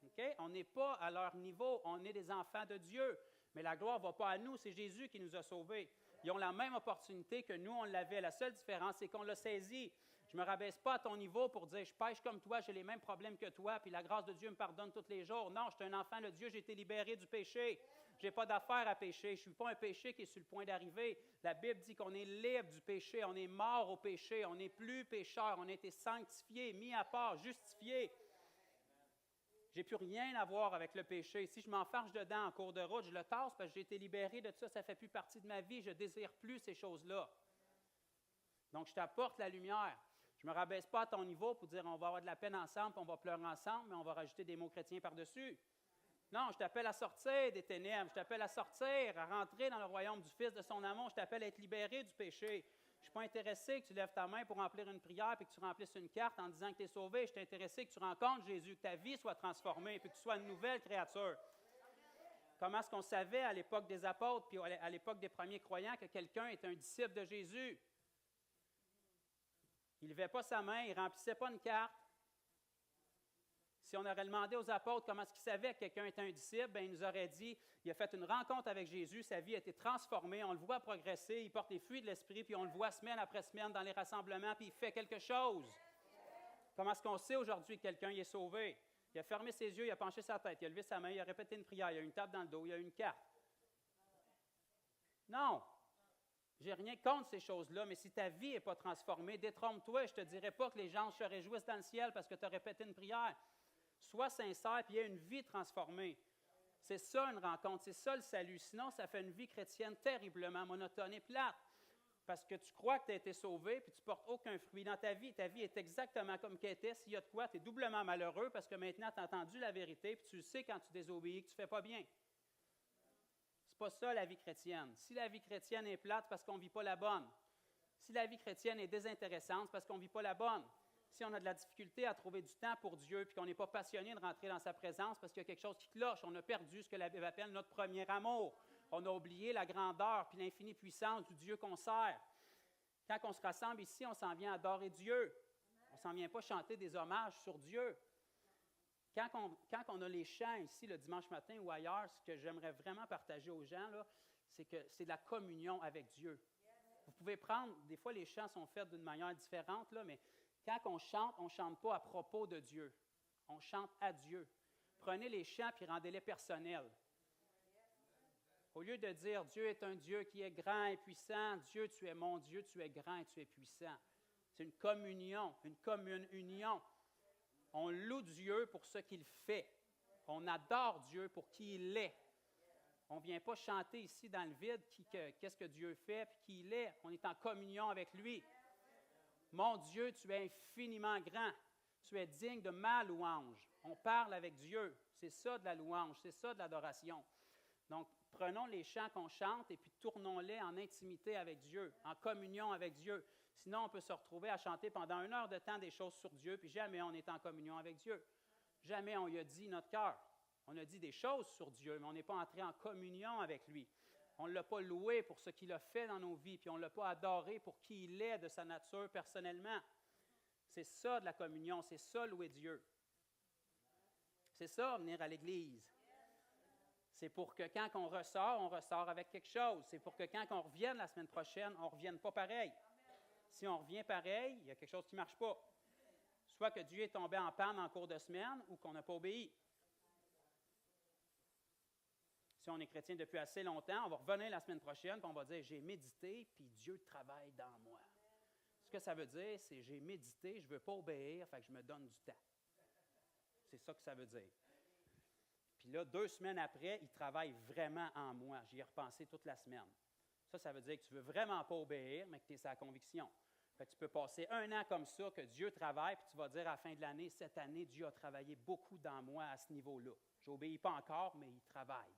Speaker 1: Okay? On n'est pas à leur niveau, on est des enfants de Dieu. Mais la gloire ne va pas à nous, c'est Jésus qui nous a sauvés. Ils ont la même opportunité que nous, on l'avait. La seule différence, c'est qu'on l'a saisi. Je ne me rabaisse pas à ton niveau pour dire « Je pêche comme toi, j'ai les mêmes problèmes que toi, puis la grâce de Dieu me pardonne tous les jours. » Non, je suis un enfant de Dieu, j'ai été libéré du péché. Je n'ai pas d'affaire à pécher. Je ne suis pas un péché qui est sur le point d'arriver. La Bible dit qu'on est libre du péché, on est mort au péché, on n'est plus pécheur, on a été sanctifié, mis à part, justifié. Je n'ai plus rien à voir avec le péché. Si je m'enfarge dedans en cours de route, je le tasse parce que j'ai été libéré de ça, ça ne fait plus partie de ma vie. Je ne désire plus ces choses-là. Donc, je t'apporte la lumière. Je ne me rabaisse pas à ton niveau pour dire on va avoir de la peine ensemble, puis on va pleurer ensemble, mais on va rajouter des mots chrétiens par-dessus. Non, je t'appelle à sortir des ténèbres. Je t'appelle à sortir, à rentrer dans le royaume du Fils de son amour. Je t'appelle à être libéré du péché. Je ne suis pas intéressé que tu lèves ta main pour remplir une prière et que tu remplisses une carte en disant que tu es sauvé. Je suis intéressé que tu rencontres Jésus, que ta vie soit transformée et que tu sois une nouvelle créature. Comment est-ce qu'on savait à l'époque des apôtres puis à l'époque des premiers croyants que quelqu'un est un disciple de Jésus? Il ne levait pas sa main, il ne remplissait pas une carte. Si on aurait demandé aux apôtres comment est-ce qu'ils savaient que quelqu'un était un disciple, bien, ils nous auraient dit, il a fait une rencontre avec Jésus, sa vie a été transformée, on le voit progresser, il porte les fruits de l'Esprit, puis on le voit semaine après semaine dans les rassemblements, puis il fait quelque chose. Comment est-ce qu'on sait aujourd'hui que quelqu'un est sauvé? Il a fermé ses yeux, il a penché sa tête, il a levé sa main, il a répété une prière, il a eu une tape dans le dos, il a eu une carte. Non! Je n'ai rien contre ces choses-là, mais si ta vie n'est pas transformée, détrompe-toi. Je ne te dirai pas que les gens se réjouissent dans le ciel parce que tu as répété une prière. Sois sincère, puis il y a une vie transformée. C'est ça une rencontre, c'est ça le salut. Sinon, ça fait une vie chrétienne terriblement monotone et plate. Parce que tu crois que tu as été sauvé, puis tu ne portes aucun fruit dans ta vie. Ta vie est exactement comme qu'elle était. S'il y a de quoi, tu es doublement malheureux parce que maintenant, tu as entendu la vérité, puis tu sais quand tu désobéis que tu ne fais pas bien. Ce n'est pas ça la vie chrétienne. Si la vie chrétienne est plate, c'est parce qu'on ne vit pas la bonne. Si la vie chrétienne est désintéressante, c'est parce qu'on ne vit pas la bonne. Si on a de la difficulté à trouver du temps pour Dieu puis qu'on n'est pas passionné de rentrer dans sa présence parce qu'il y a quelque chose qui cloche, on a perdu ce que la Bible appelle notre premier amour. On a oublié la grandeur puis l'infinie puissance du Dieu qu'on sert. Quand on se rassemble ici, on s'en vient adorer Dieu. On ne s'en vient pas chanter des hommages sur Dieu. Quand on a les chants ici le dimanche matin ou ailleurs, ce que j'aimerais vraiment partager aux gens, là, c'est que c'est de la communion avec Dieu. Vous pouvez prendre, des fois les chants sont faits d'une manière différente, là, mais quand on ne chante pas à propos de Dieu. On chante à Dieu. Prenez les chants et rendez-les personnels. Au lieu de dire Dieu est un Dieu qui est grand et puissant, Dieu, tu es mon Dieu, tu es grand et tu es puissant. C'est une communion, une commune union. On loue Dieu pour ce qu'il fait. On adore Dieu pour qui il est. On ne vient pas chanter ici dans le vide qu'est-ce que Dieu fait puis qui il est. On est en communion avec lui. Mon Dieu, tu es infiniment grand. Tu es digne de ma louange. On parle avec Dieu. C'est ça de la louange, c'est ça de l'adoration. Donc, prenons les chants qu'on chante et puis tournons-les en intimité avec Dieu, en communion avec Dieu. Sinon, on peut se retrouver à chanter pendant 1 heure de temps des choses sur Dieu, puis jamais on est en communion avec Dieu. Jamais on lui a dit notre cœur. On a dit des choses sur Dieu, mais on n'est pas entré en communion avec lui. On ne l'a pas loué pour ce qu'il a fait dans nos vies, puis on ne l'a pas adoré pour qui il est de sa nature personnellement. C'est ça de la communion, c'est ça louer Dieu. C'est ça venir à l'Église. C'est pour que quand on ressort avec quelque chose. C'est pour que quand on revienne la semaine prochaine, on ne revienne pas pareil. Si on revient pareil, il y a quelque chose qui ne marche pas. Soit que Dieu est tombé en panne en cours de semaine ou qu'on n'a pas obéi. Si on est chrétien depuis assez longtemps, on va revenir la semaine prochaine et on va dire « J'ai médité, puis Dieu travaille dans moi. » Ce que ça veut dire, c'est « J'ai médité, je ne veux pas obéir, fait que je me donne du temps. » C'est ça que ça veut dire. Puis là, 2 semaines après, il travaille vraiment en moi. J'y ai repensé toute la semaine. Ça veut dire que tu ne veux vraiment pas obéir, mais que tu es sa conviction. Fait que tu peux passer 1 an comme ça, que Dieu travaille, puis tu vas dire à la fin de l'année, cette année, Dieu a travaillé beaucoup dans moi à ce niveau-là. Je n'obéis pas encore, mais il travaille.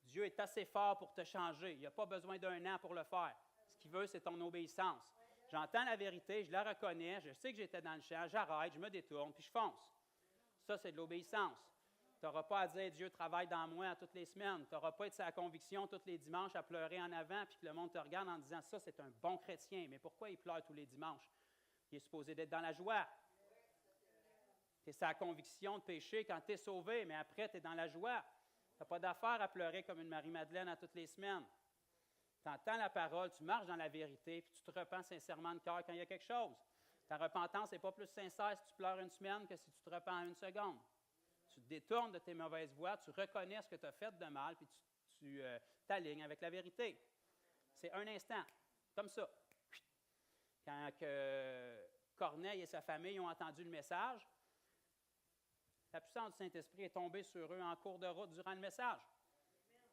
Speaker 1: Dieu est assez fort pour te changer. Il n'y a pas besoin d'1 an pour le faire. Ce qu'il veut, c'est ton obéissance. J'entends la vérité, je la reconnais, je sais que j'étais dans le champ, j'arrête, je me détourne, puis je fonce. Ça, c'est de l'obéissance. Tu n'auras pas à dire « Dieu travaille dans moi à toutes les semaines ». Tu n'auras pas à être sa conviction tous les dimanches à pleurer en avant, puis que le monde te regarde en disant « Ça, c'est un bon chrétien ». Mais pourquoi il pleure tous les dimanches? Il est supposé d'être dans la joie. Tu es sa conviction de péché quand tu es sauvé, mais après, tu es dans la joie. Tu n'as pas d'affaire à pleurer comme une Marie-Madeleine à toutes les semaines. Tu entends la parole, tu marches dans la vérité, puis tu te repens sincèrement de cœur quand il y a quelque chose. Ta repentance n'est pas plus sincère si tu pleures 1 semaine que si tu te repens en 1 seconde. Tu te détournes de tes mauvaises voies, tu reconnais ce que tu as fait de mal, puis tu t'alignes avec la vérité. C'est un instant, comme ça. Quand Corneille et sa famille ont entendu le message, la puissance du Saint-Esprit est tombée sur eux en cours de route durant le message.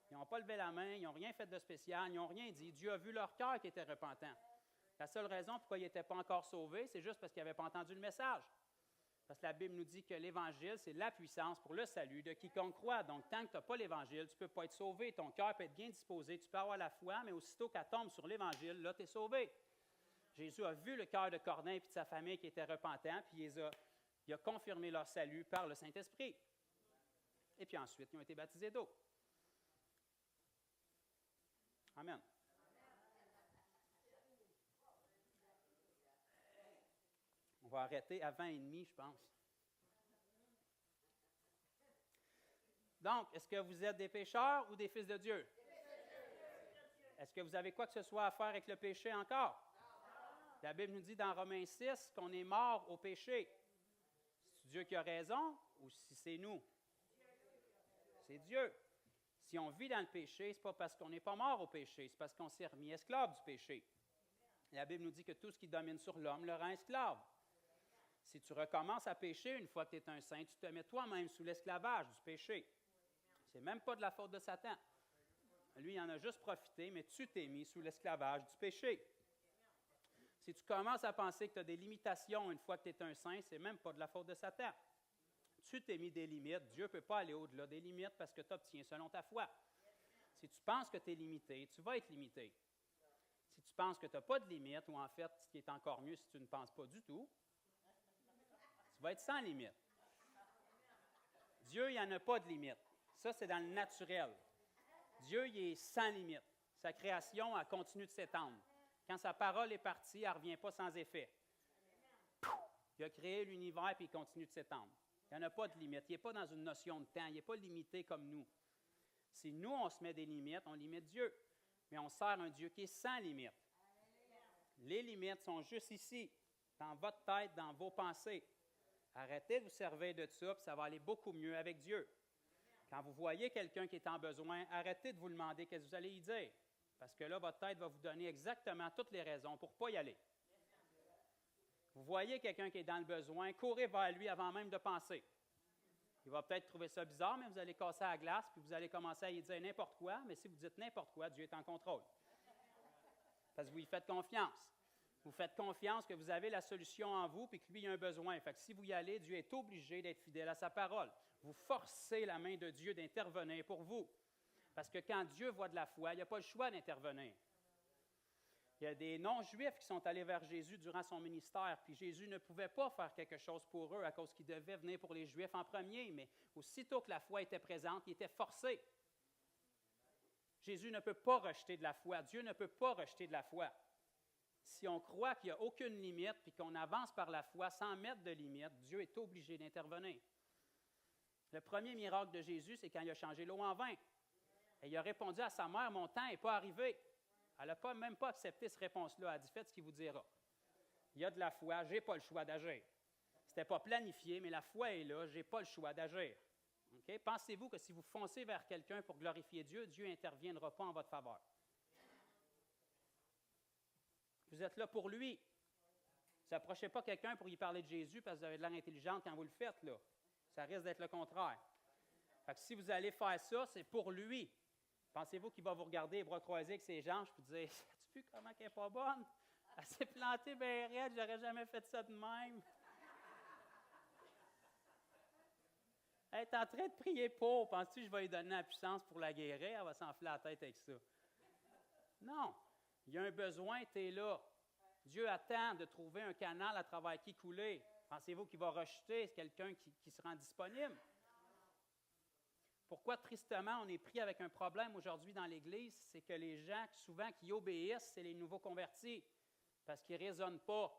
Speaker 1: Ils n'ont pas levé la main, ils n'ont rien fait de spécial, ils n'ont rien dit. Dieu a vu leur cœur qui était repentant. La seule raison pourquoi ils n'étaient pas encore sauvés, c'est juste parce qu'ils n'avaient pas entendu le message. Parce que la Bible nous dit que l'Évangile, c'est la puissance pour le salut de quiconque croit. Donc, tant que tu n'as pas l'Évangile, tu ne peux pas être sauvé. Ton cœur peut être bien disposé, tu peux avoir la foi, mais aussitôt qu'elle tombe sur l'Évangile, là, tu es sauvé. Jésus a vu le cœur de Corneille et de sa famille qui était repentant, puis il a confirmé leur salut par le Saint-Esprit. Et puis ensuite, ils ont été baptisés d'eau. Amen. On va arrêter à 20h30, je pense. Donc, est-ce que vous êtes des pécheurs ou des fils de Dieu? Est-ce que vous avez quoi que ce soit à faire avec le péché encore? La Bible nous dit dans Romains 6 qu'on est mort au péché. C'est Dieu qui a raison ou si c'est nous? C'est Dieu. Si on vit dans le péché, ce n'est pas parce qu'on n'est pas mort au péché, c'est parce qu'on s'est remis esclave du péché. La Bible nous dit que tout ce qui domine sur l'homme le rend esclave. Si tu recommences à pécher une fois que tu es un saint, tu te mets toi-même sous l'esclavage du péché. Ce n'est même pas de la faute de Satan. Lui, il en a juste profité, mais tu t'es mis sous l'esclavage du péché. Si tu commences à penser que tu as des limitations une fois que tu es un saint, ce n'est même pas de la faute de Satan. Tu t'es mis des limites. Dieu ne peut pas aller au-delà des limites parce que tu obtiens selon ta foi. Si tu penses que tu es limité, tu vas être limité. Si tu penses que tu n'as pas de limite, ou en fait, ce qui est encore mieux, si tu ne penses pas du tout, tu vas être sans limite. Dieu, il n'y en a pas de limite. Ça, c'est dans le naturel. Dieu, il est sans limite. Sa création, elle continue de s'étendre. Quand sa parole est partie, elle ne revient pas sans effet. Il a créé l'univers et il continue de s'étendre. Il n'y en a pas de limite. Il n'est pas dans une notion de temps. Il n'est pas limité comme nous. Si nous, on se met des limites, on limite Dieu. Mais on sert un Dieu qui est sans limite. Les limites sont juste ici, dans votre tête, dans vos pensées. Arrêtez de vous servir de ça, puis ça va aller beaucoup mieux avec Dieu. Quand vous voyez quelqu'un qui est en besoin, arrêtez de vous demander qu'est-ce que vous allez y dire. Parce que là, votre tête va vous donner exactement toutes les raisons pour ne pas y aller. Vous voyez quelqu'un qui est dans le besoin, courez vers lui avant même de penser. Il va peut-être trouver ça bizarre, mais vous allez casser la glace, puis vous allez commencer à lui dire n'importe quoi, mais si vous dites n'importe quoi, Dieu est en contrôle. Parce que vous lui faites confiance. Vous faites confiance que vous avez la solution en vous, puis que lui, il a un besoin. Fait que si vous y allez, Dieu est obligé d'être fidèle à sa parole. Vous forcez la main de Dieu d'intervenir pour vous. Parce que quand Dieu voit de la foi, il n'y a pas le choix d'intervenir. Il y a des non-juifs qui sont allés vers Jésus durant son ministère, puis Jésus ne pouvait pas faire quelque chose pour eux à cause qu'il devait venir pour les Juifs en premier, mais aussitôt que la foi était présente, il était forcé. Jésus ne peut pas rejeter de la foi. Dieu ne peut pas rejeter de la foi. Si on croit qu'il n'y a aucune limite, puis qu'on avance par la foi sans mettre de limite, Dieu est obligé d'intervenir. Le premier miracle de Jésus, c'est quand il a changé l'eau en vin. Et il a répondu à sa mère, « Mon temps n'est pas arrivé. » Elle n'a même pas accepté cette réponse-là. Elle a dit, « Faites ce qu'il vous dira. » Il y a de la foi, je n'ai pas le choix d'agir. Ce n'était pas planifié, mais la foi est là, je n'ai pas le choix d'agir. Okay? Pensez-vous que si vous foncez vers quelqu'un pour glorifier Dieu, Dieu n'interviendra pas en votre faveur. Vous êtes là pour lui. Vous n'approchez pas quelqu'un pour lui parler de Jésus parce que vous avez de l'air intelligente quand vous le faites, là. Ça risque d'être le contraire. Fait que si vous allez faire ça, c'est pour lui. Pensez-vous qu'il va vous regarder les bras croisés avec ses jambes et dire « Sais-tu vu comment elle n'est pas bonne? Elle s'est plantée bien raide, j'aurais jamais fait ça de même. » Elle est en train de prier pour. Penses-tu que je vais lui donner la puissance pour la guérir? Elle va s'enfler la tête avec ça. Non. Il y a un besoin, tu es là. Dieu attend de trouver un canal à travers qui couler. Pensez-vous qu'il va rejeter quelqu'un qui se rend disponible? Pourquoi, tristement, on est pris avec un problème aujourd'hui dans l'Église? C'est que les gens, souvent, qui obéissent, c'est les nouveaux convertis. Parce qu'ils ne raisonnent pas.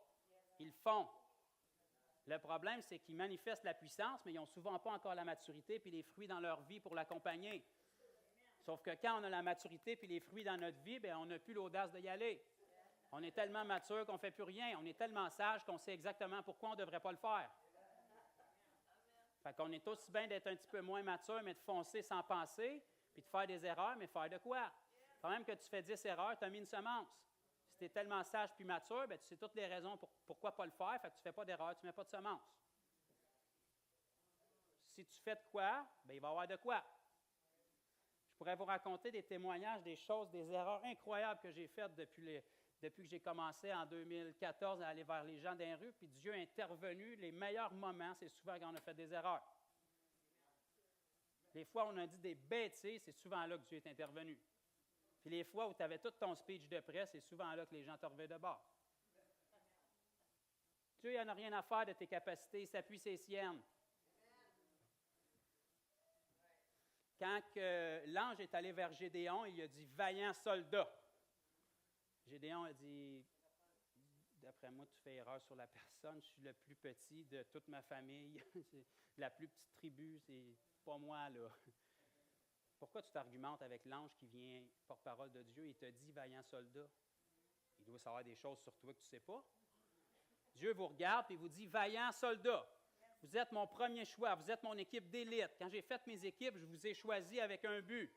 Speaker 1: Ils le font. Le problème, c'est qu'ils manifestent la puissance, mais ils n'ont souvent pas encore la maturité puis les fruits dans leur vie pour l'accompagner. Sauf que quand on a la maturité puis les fruits dans notre vie, bien, on n'a plus l'audace d'y aller. On est tellement mature qu'on ne fait plus rien. On est tellement sage qu'on sait exactement pourquoi on ne devrait pas le faire. Fait qu'on est aussi bien d'être un petit peu moins mature, mais de foncer sans penser, puis de faire des erreurs, mais faire de quoi? Quand même que tu fais 10 erreurs, tu as mis une semence. Si tu es tellement sage puis mature, bien, tu sais toutes les raisons pourquoi pas le faire, fait que tu ne fais pas d'erreur, tu ne mets pas de semence. Si tu fais de quoi, bien, il va y avoir de quoi. Je pourrais vous raconter des témoignages, des choses, des erreurs incroyables que j'ai faites depuis que j'ai commencé en 2014 à aller vers les gens dans les rues, puis Dieu est intervenu. Les meilleurs moments, c'est souvent quand on a fait des erreurs. Les fois où on a dit des bêtises, c'est souvent là que Dieu est intervenu. Puis les fois où tu avais tout ton speech de près, c'est souvent là que les gens te revenaient de bord. Dieu, il n'en a rien à faire de tes capacités, il s'appuie sur les siennes. Quand l'ange est allé vers Gédéon, il a dit « Vaillant soldat ». Gédéon a dit « D'après moi, tu fais erreur sur la personne. Je suis le plus petit de toute ma famille. C'est la plus petite tribu. C'est pas moi, là. Pourquoi tu t'argumentes avec l'ange qui vient porte-parole de Dieu et te dit « Vaillant soldat ». Il doit savoir des choses sur toi que tu ne sais pas. Dieu vous regarde et vous dit « Vaillant soldat ». Vous êtes mon premier choix. Vous êtes mon équipe d'élite. Quand j'ai fait mes équipes, je vous ai choisi avec un but.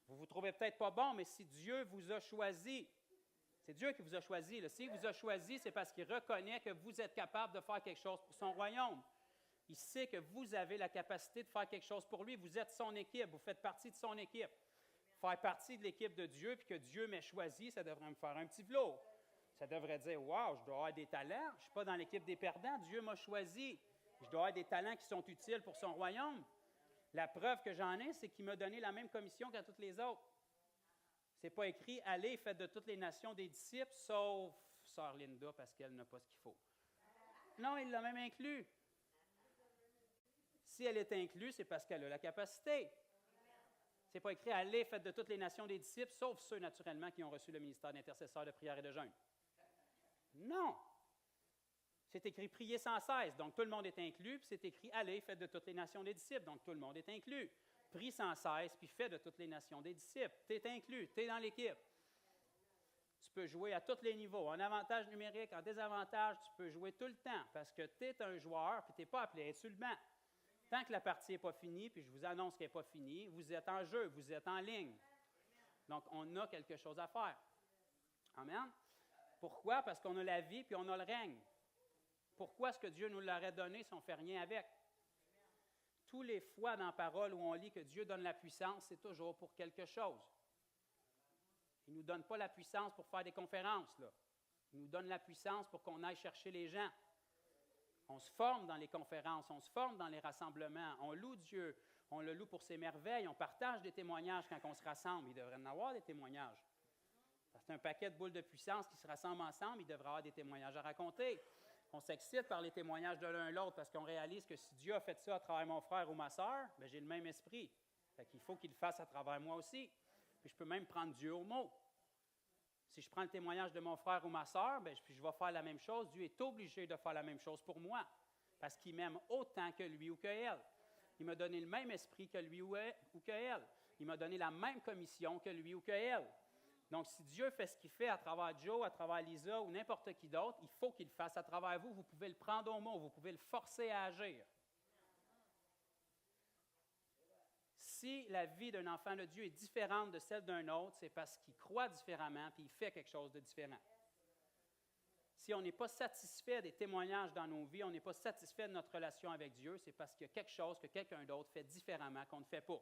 Speaker 1: Vous ne vous trouvez peut-être pas bon, mais si Dieu vous a choisi, c'est Dieu qui vous a choisi. S'il vous a choisi, c'est parce qu'il reconnaît que vous êtes capable de faire quelque chose pour son royaume. Il sait que vous avez la capacité de faire quelque chose pour lui. Vous êtes son équipe. Vous faites partie de son équipe. Faire partie de l'équipe de Dieu, puis que Dieu m'ait choisi, ça devrait me faire un petit velours. Ça devrait dire « Wow, je dois avoir des talents. Je ne suis pas dans l'équipe des perdants. Dieu m'a choisi. Je dois avoir des talents qui sont utiles pour son royaume. » La preuve que j'en ai, c'est qu'il m'a donné la même commission qu'à toutes les autres. Ce n'est pas écrit « Allez, faites de toutes les nations des disciples, sauf Sœur Linda, parce qu'elle n'a pas ce qu'il faut. » Non, il l'a même inclus. Si elle est inclue, c'est parce qu'elle a la capacité. Ce n'est pas écrit « Allez, faites de toutes les nations des disciples, sauf ceux, naturellement, qui ont reçu le ministère d'intercesseur, de prière et de jeûne. » Non. C'est écrit « Priez sans cesse », donc tout le monde est inclus, puis c'est écrit « Allez, faites de toutes les nations des disciples », donc tout le monde est inclus. Prie sans cesse, puis fais de toutes les nations des disciples. Tu es inclus, tu es dans l'équipe. Tu peux jouer à tous les niveaux, en avantage numérique, en désavantage, tu peux jouer tout le temps, parce que tu es un joueur, puis tu n'es pas appelé à être sur le banc. Tant que la partie n'est pas finie, puis je vous annonce qu'elle n'est pas finie, vous êtes en jeu, vous êtes en ligne. Donc, on a quelque chose à faire. Amen. Pourquoi? Parce qu'on a la vie, puis on a le règne. Pourquoi est-ce que Dieu nous l'aurait donné si on ne fait rien avec? Tous les fois dans la parole où on lit que Dieu donne la puissance, c'est toujours pour quelque chose. Il ne nous donne pas la puissance pour faire des conférences, là. Il nous donne la puissance pour qu'on aille chercher les gens. On se forme dans les conférences, on se forme dans les rassemblements, on loue Dieu, on le loue pour ses merveilles, on partage des témoignages quand on se rassemble. Il devrait en avoir des témoignages. Parce que c'est un paquet de boules de puissance qui se rassemblent ensemble, il devrait avoir des témoignages à raconter. On s'excite par les témoignages de l'un et l'autre parce qu'on réalise que si Dieu a fait ça à travers mon frère ou ma sœur, bien, j'ai le même esprit. Fait qu'il faut qu'il le fasse à travers moi aussi. Puis je peux même prendre Dieu au mot. Si je prends le témoignage de mon frère ou ma sœur, bien, puis je vais faire la même chose, Dieu est obligé de faire la même chose pour moi parce qu'il m'aime autant que lui ou que elle. Il m'a donné le même esprit que lui ou que elle. Il m'a donné la même commission que lui ou que elle. Donc, si Dieu fait ce qu'il fait à travers Joe, à travers Lisa ou n'importe qui d'autre, il faut qu'il le fasse à travers vous. Vous pouvez le prendre au mot, vous pouvez le forcer à agir. Si la vie d'un enfant de Dieu est différente de celle d'un autre, c'est parce qu'il croit différemment puis il fait quelque chose de différent. Si on n'est pas satisfait des témoignages dans nos vies, on n'est pas satisfait de notre relation avec Dieu, c'est parce qu'il y a quelque chose que quelqu'un d'autre fait différemment qu'on ne fait pas.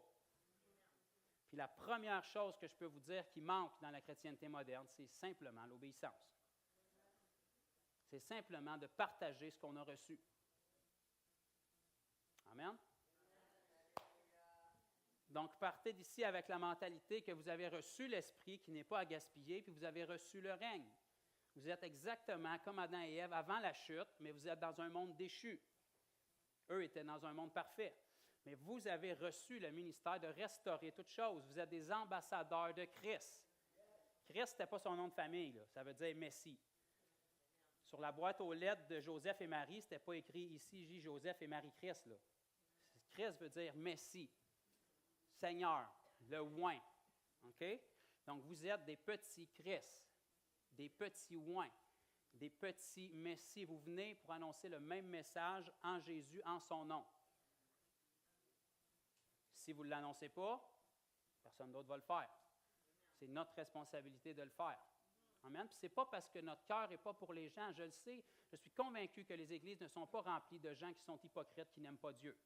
Speaker 1: Puis la première chose que je peux vous dire qui manque dans la chrétienté moderne, c'est simplement l'obéissance. C'est simplement de partager ce qu'on a reçu. Amen. Donc, partez d'ici avec la mentalité que vous avez reçu l'Esprit qui n'est pas à gaspiller, puis vous avez reçu le règne. Vous êtes exactement comme Adam et Ève avant la chute, mais vous êtes dans un monde déchu. Eux étaient dans un monde parfait. Mais vous avez reçu le ministère de restaurer toutes choses. Vous êtes des ambassadeurs de Christ. Christ, ce n'était pas son nom de famille, là. Ça veut dire Messie. Sur la boîte aux lettres de Joseph et Marie, ce n'était pas écrit ici, J. Joseph et Marie-Christ, là. Christ veut dire Messie, Seigneur, le oint. OK? Donc, vous êtes des petits Christ, des petits oints, des petits Messies. Vous venez pour annoncer le même message en Jésus, en son nom. Si vous ne l'annoncez pas, personne d'autre va le faire. C'est notre responsabilité de le faire. Amen. Puis ce n'est pas parce que notre cœur n'est pas pour les gens, je le sais. Je suis convaincu que les églises ne sont pas remplies de gens qui sont hypocrites, qui n'aiment pas Dieu.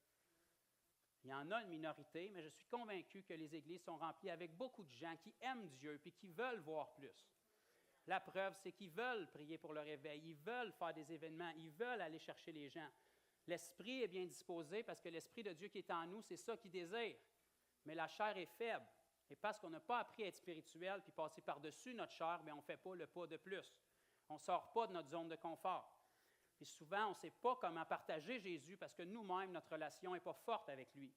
Speaker 1: Il y en a une minorité, mais je suis convaincu que les églises sont remplies avec beaucoup de gens qui aiment Dieu et qui veulent voir plus. La preuve, c'est qu'ils veulent prier pour le réveil, ils veulent faire des événements, ils veulent aller chercher les gens. L'esprit est bien disposé parce que l'Esprit de Dieu qui est en nous, c'est ça qu'il désire. Mais la chair est faible. Et parce qu'on n'a pas appris à être spirituel puis passer par-dessus notre chair, bien, on ne fait pas le pas de plus. On ne sort pas de notre zone de confort. Puis souvent, on ne sait pas comment partager Jésus parce que nous-mêmes, notre relation n'est pas forte avec lui.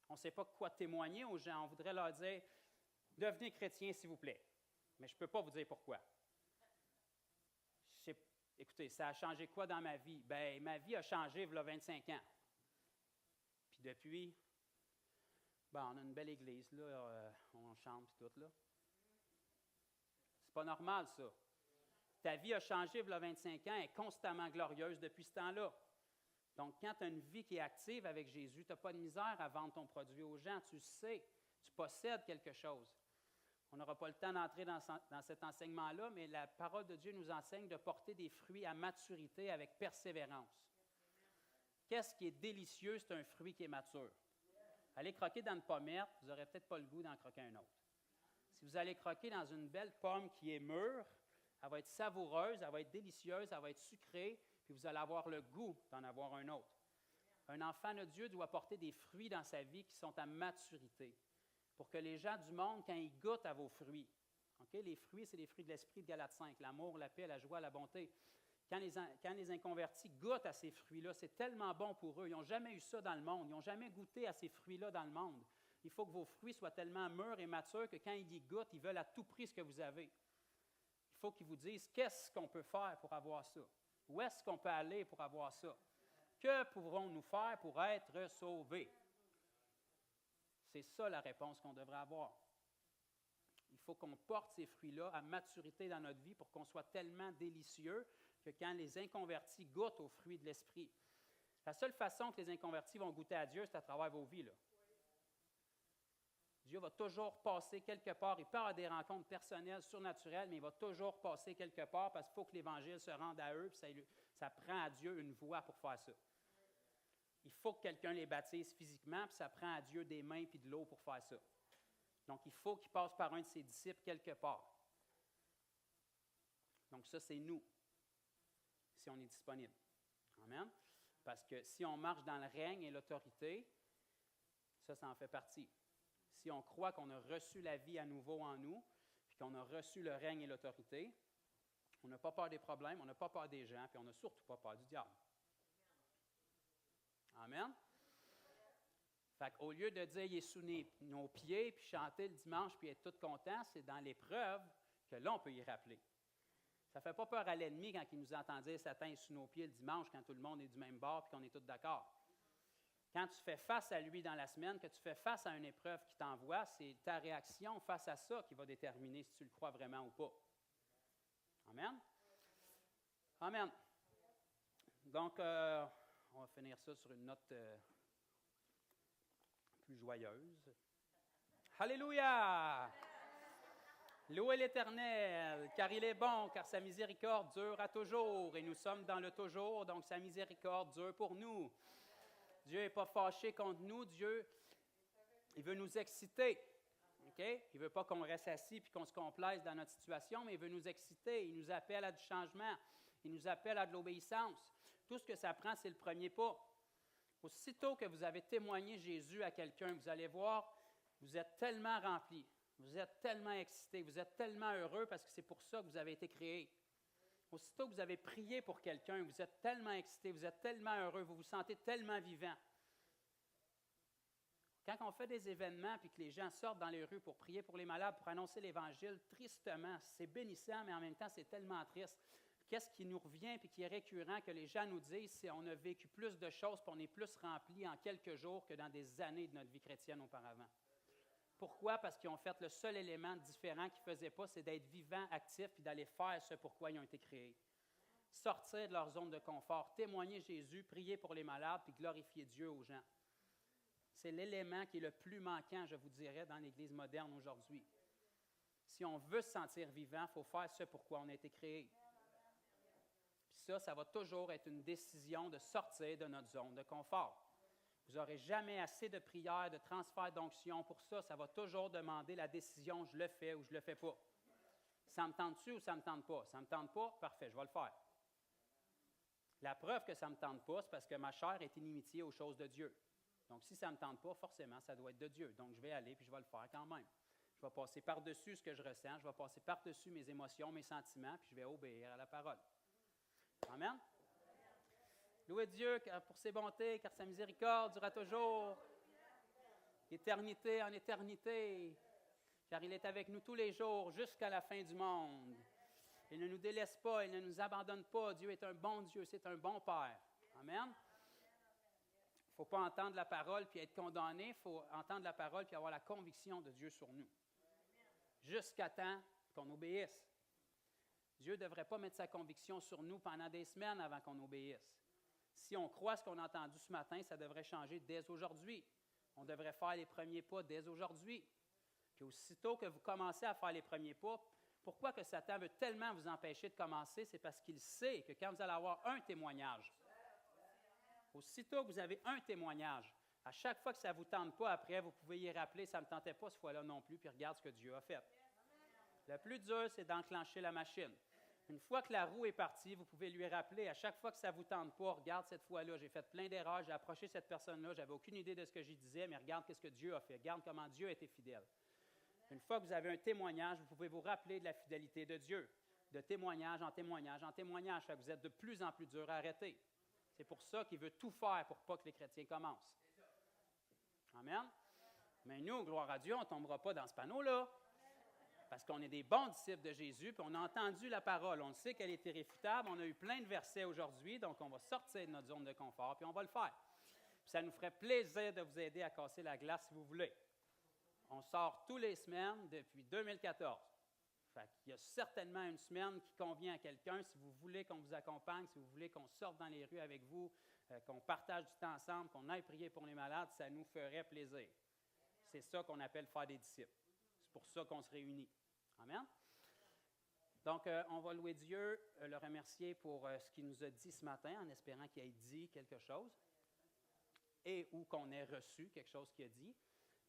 Speaker 1: On ne sait pas quoi témoigner aux gens. On voudrait leur dire « Devenez chrétien, s'il vous plaît. » Mais je ne peux pas vous dire pourquoi. Écoutez, ça a changé quoi dans ma vie? Bien, ma vie a changé il y a 25 ans. Puis depuis, ben, on a une belle église, là, on chante et tout, là. C'est pas normal, ça. Ta vie a changé il y a 25 ans, elle est constamment glorieuse depuis ce temps-là. Donc, quand tu as une vie qui est active avec Jésus, tu n'as pas de misère à vendre ton produit aux gens. Tu sais, tu possèdes quelque chose. On n'aura pas le temps d'entrer dans cet enseignement-là, mais la parole de Dieu nous enseigne de porter des fruits à maturité avec persévérance. Qu'est-ce qui est délicieux? C'est un fruit qui est mature. Allez croquer dans une pommette, vous n'aurez peut-être pas le goût d'en croquer un autre. Si vous allez croquer dans une belle pomme qui est mûre, elle va être savoureuse, elle va être délicieuse, elle va être sucrée, puis vous allez avoir le goût d'en avoir un autre. Un enfant de Dieu doit porter des fruits dans sa vie qui sont à maturité, pour que les gens du monde, quand ils goûtent à vos fruits, okay, les fruits, c'est les fruits de l'esprit de Galates 5, l'amour, la paix, la joie, la bonté. Quand les inconvertis goûtent à ces fruits-là, c'est tellement bon pour eux. Ils n'ont jamais eu ça dans le monde. Ils n'ont jamais goûté à ces fruits-là dans le monde. Il faut que vos fruits soient tellement mûrs et matures que quand ils y goûtent, ils veulent à tout prix ce que vous avez. Il faut qu'ils vous disent qu'est-ce qu'on peut faire pour avoir ça. Où est-ce qu'on peut aller pour avoir ça? Que pourrons-nous faire pour être sauvés? C'est ça la réponse qu'on devrait avoir. Il faut qu'on porte ces fruits-là à maturité dans notre vie pour qu'on soit tellement délicieux que quand les inconvertis goûtent aux fruits de l'esprit. La seule façon que les inconvertis vont goûter à Dieu, c'est à travers vos vies, là. Dieu va toujours passer quelque part. Il peut avoir des rencontres personnelles, surnaturelles, mais il va toujours passer quelque part parce qu'il faut que l'Évangile se rende à eux, puis ça prend à Dieu une voie pour faire ça. il faut que quelqu'un les baptise physiquement, puis ça prend à Dieu des mains et de l'eau pour faire ça. Donc, il faut qu'il passe par un de ses disciples quelque part. Donc, ça, c'est nous, si on est disponible. Amen. Parce que si on marche dans le règne et l'autorité, ça en fait partie. Si on croit qu'on a reçu la vie à nouveau en nous, puis qu'on a reçu le règne et l'autorité, on n'a pas peur des problèmes, on n'a pas peur des gens, puis on n'a surtout pas peur du diable. Amen. Fait qu'au lieu de dire « il est sous nos pieds », puis chanter le dimanche, puis être tout content, c'est dans l'épreuve que là, on peut y rappeler. Ça ne fait pas peur à l'ennemi quand il nous entend dire « Satan est sous nos pieds le dimanche », quand tout le monde est du même bord et qu'on est tous d'accord. Quand tu fais face à lui dans la semaine, que tu fais face à une épreuve qu'il t'envoie, c'est ta réaction face à ça qui va déterminer si tu le crois vraiment ou pas. Amen? Amen. Donc, on va finir ça sur une note plus joyeuse. Alléluia! Louez l'Éternel, car il est bon, car sa miséricorde dure à toujours. Et nous sommes dans le toujours, donc sa miséricorde dure pour nous. Dieu n'est pas fâché contre nous. Dieu, il veut nous exciter. Okay? Il ne veut pas qu'on reste assis et qu'on se complaise dans notre situation, mais il veut nous exciter. Il nous appelle à du changement. Il nous appelle à de l'obéissance. Tout ce que ça prend, c'est le premier pas. Aussitôt que vous avez témoigné Jésus à quelqu'un, vous allez voir, vous êtes tellement rempli. Vous êtes tellement excité, vous êtes tellement heureux parce que c'est pour ça que vous avez été créé. Aussitôt que vous avez prié pour quelqu'un, vous êtes tellement excité, vous êtes tellement heureux, vous vous sentez tellement vivant. Quand on fait des événements et que les gens sortent dans les rues pour prier pour les malades, pour annoncer l'Évangile, tristement, c'est bénissant, mais en même temps, c'est tellement triste. Qu'est-ce qui nous revient et qui est récurrent que les gens nous disent, c'est qu'on a vécu plus de choses et on est plus rempli en quelques jours que dans des années de notre vie chrétienne auparavant. Pourquoi? Parce qu'ils ont fait le seul élément différent qu'ils ne faisaient pas, c'est d'être vivants, actifs et d'aller faire ce pourquoi ils ont été créés. Sortir de leur zone de confort, témoigner Jésus, prier pour les malades puis glorifier Dieu aux gens. C'est l'élément qui est le plus manquant, je vous dirais, dans l'Église moderne aujourd'hui. Si on veut se sentir vivant, il faut faire ce pourquoi on a été créé. Puis ça va toujours être une décision de sortir de notre zone de confort. Vous n'aurez jamais assez de prières, de transfert d'onction pour ça. Ça va toujours demander la décision, je le fais ou je ne le fais pas. Ça me tente-tu ou ça ne me tente pas? Ça ne me tente pas? Parfait, je vais le faire. La preuve que ça ne me tente pas, c'est parce que ma chair est inimitié aux choses de Dieu. Donc, si ça ne me tente pas, forcément, ça doit être de Dieu. Donc, je vais aller puis je vais le faire quand même. Je vais passer par-dessus ce que je ressens, je vais passer par-dessus mes émotions, mes sentiments, puis je vais obéir à la parole. Amen? Louez Dieu pour ses bontés, car sa miséricorde durera toujours, éternité en éternité, car il est avec nous tous les jours jusqu'à la fin du monde. Il ne nous délaisse pas, il ne nous abandonne pas. Dieu est un bon Dieu, c'est un bon Père. Amen? Il ne faut pas entendre la parole puis être condamné, il faut entendre la parole puis avoir la conviction de Dieu sur nous, jusqu'à temps qu'on obéisse. Dieu ne devrait pas mettre sa conviction sur nous pendant des semaines avant qu'on obéisse. Si on croit ce qu'on a entendu ce matin, ça devrait changer dès aujourd'hui. On devrait faire les premiers pas dès aujourd'hui. Puis aussitôt que vous commencez à faire les premiers pas, pourquoi que Satan veut tellement vous empêcher de commencer? C'est parce qu'il sait que quand vous allez avoir un témoignage, aussitôt que vous avez un témoignage, à chaque fois que ça ne vous tente pas après, vous pouvez y rappeler, ça ne me tentait pas ce fois-là non plus, puis regarde ce que Dieu a fait. Le plus dur, c'est d'enclencher la machine. Une fois que la roue est partie, vous pouvez lui rappeler, à chaque fois que ça ne vous tente pas, regarde cette fois-là, j'ai fait plein d'erreurs, j'ai approché cette personne-là, je n'avais aucune idée de ce que j'y disais, mais regarde ce que Dieu a fait, regarde comment Dieu a été fidèle. Une fois que vous avez un témoignage, vous pouvez vous rappeler de la fidélité de Dieu, de témoignage en témoignage en témoignage. Vous êtes de plus en plus dur à arrêter. C'est pour ça qu'il veut tout faire pour pas que les chrétiens commencent. Amen. Mais nous, gloire à Dieu, on ne tombera pas dans ce panneau-là. Parce qu'on est des bons disciples de Jésus, puis on a entendu la parole, on sait qu'elle est irréfutable, on a eu plein de versets aujourd'hui, donc on va sortir de notre zone de confort, puis on va le faire. Puis ça nous ferait plaisir de vous aider à casser la glace si vous voulez. On sort tous les semaines depuis 2014. Fait qu'il y a certainement une semaine qui convient à quelqu'un. Si vous voulez qu'on vous accompagne, si vous voulez qu'on sorte dans les rues avec vous, qu'on partage du temps ensemble, qu'on aille prier pour les malades, ça nous ferait plaisir. C'est ça qu'on appelle faire des disciples. C'est pour ça qu'on se réunit. Amen? Donc, on va louer Dieu, le remercier pour ce qu'il nous a dit ce matin, en espérant qu'il ait dit quelque chose. et ou qu'on ait reçu quelque chose qu'il a dit.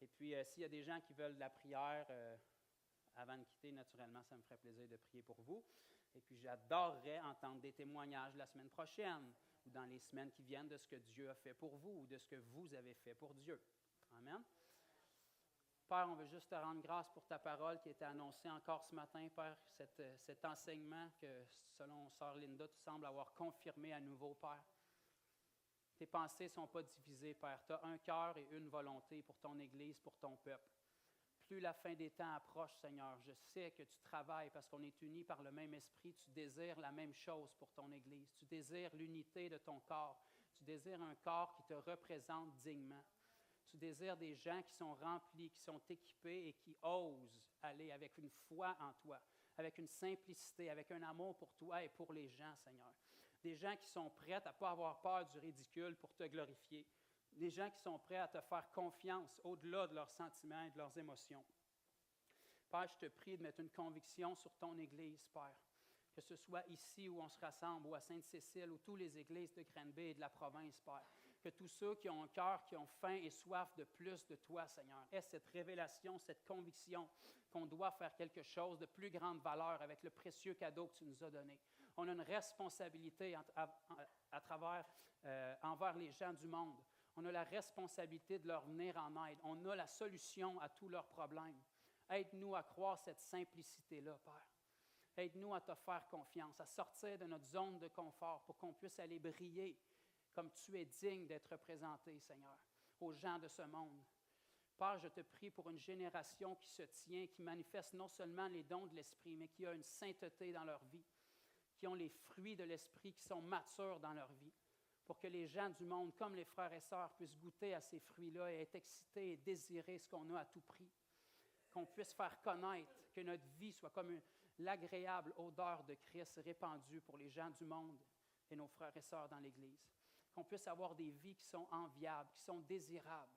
Speaker 1: Et puis, s'il y a des gens qui veulent de la prière, avant de quitter, naturellement, ça me ferait plaisir de prier pour vous. Et puis, j'adorerais entendre des témoignages la semaine prochaine ou dans les semaines qui viennent de ce que Dieu a fait pour vous ou de ce que vous avez fait pour Dieu. Amen. Père, on veut juste te rendre grâce pour ta parole qui a été annoncée encore ce matin, Père, cet enseignement que, selon Sœur Linda, tu sembles avoir confirmé à nouveau, Père. Tes pensées ne sont pas divisées, Père. Tu as un cœur et une volonté pour ton Église, pour ton peuple. Plus la fin des temps approche, Seigneur, je sais que tu travailles parce qu'on est unis par le même esprit. Tu désires la même chose pour ton Église. Tu désires l'unité de ton corps. Tu désires un corps qui te représente dignement. Tu désires des gens qui sont remplis, qui sont équipés et qui osent aller avec une foi en toi, avec une simplicité, avec un amour pour toi et pour les gens, Seigneur. Des gens qui sont prêts à ne pas avoir peur du ridicule pour te glorifier. Des gens qui sont prêts à te faire confiance au-delà de leurs sentiments et de leurs émotions. Père, je te prie de mettre une conviction sur ton Église, Père. Que ce soit ici où on se rassemble, ou à Sainte-Cécile, ou toutes les églises de Granby et de la province, Père. Que tous ceux qui ont un cœur, qui ont faim et soif de plus de toi, Seigneur, aient cette révélation, cette conviction qu'on doit faire quelque chose de plus grande valeur avec le précieux cadeau que tu nous as donné. On a une responsabilité envers les gens du monde. On a la responsabilité de leur venir en aide. On a la solution à tous leurs problèmes. Aide-nous à croire cette simplicité-là, Père. Aide-nous à te faire confiance, à sortir de notre zone de confort pour qu'on puisse aller briller comme tu es digne d'être représenté, Seigneur, aux gens de ce monde. Père, je te prie pour une génération qui se tient, qui manifeste non seulement les dons de l'Esprit, mais qui a une sainteté dans leur vie, qui ont les fruits de l'Esprit, qui sont matures dans leur vie, pour que les gens du monde, comme les frères et sœurs, puissent goûter à ces fruits-là et être excités et désirer ce qu'on a à tout prix. Qu'on puisse faire connaître que notre vie soit comme l'agréable odeur de Christ répandue pour les gens du monde et nos frères et sœurs dans l'Église. Qu'on puisse avoir des vies qui sont enviables, qui sont désirables.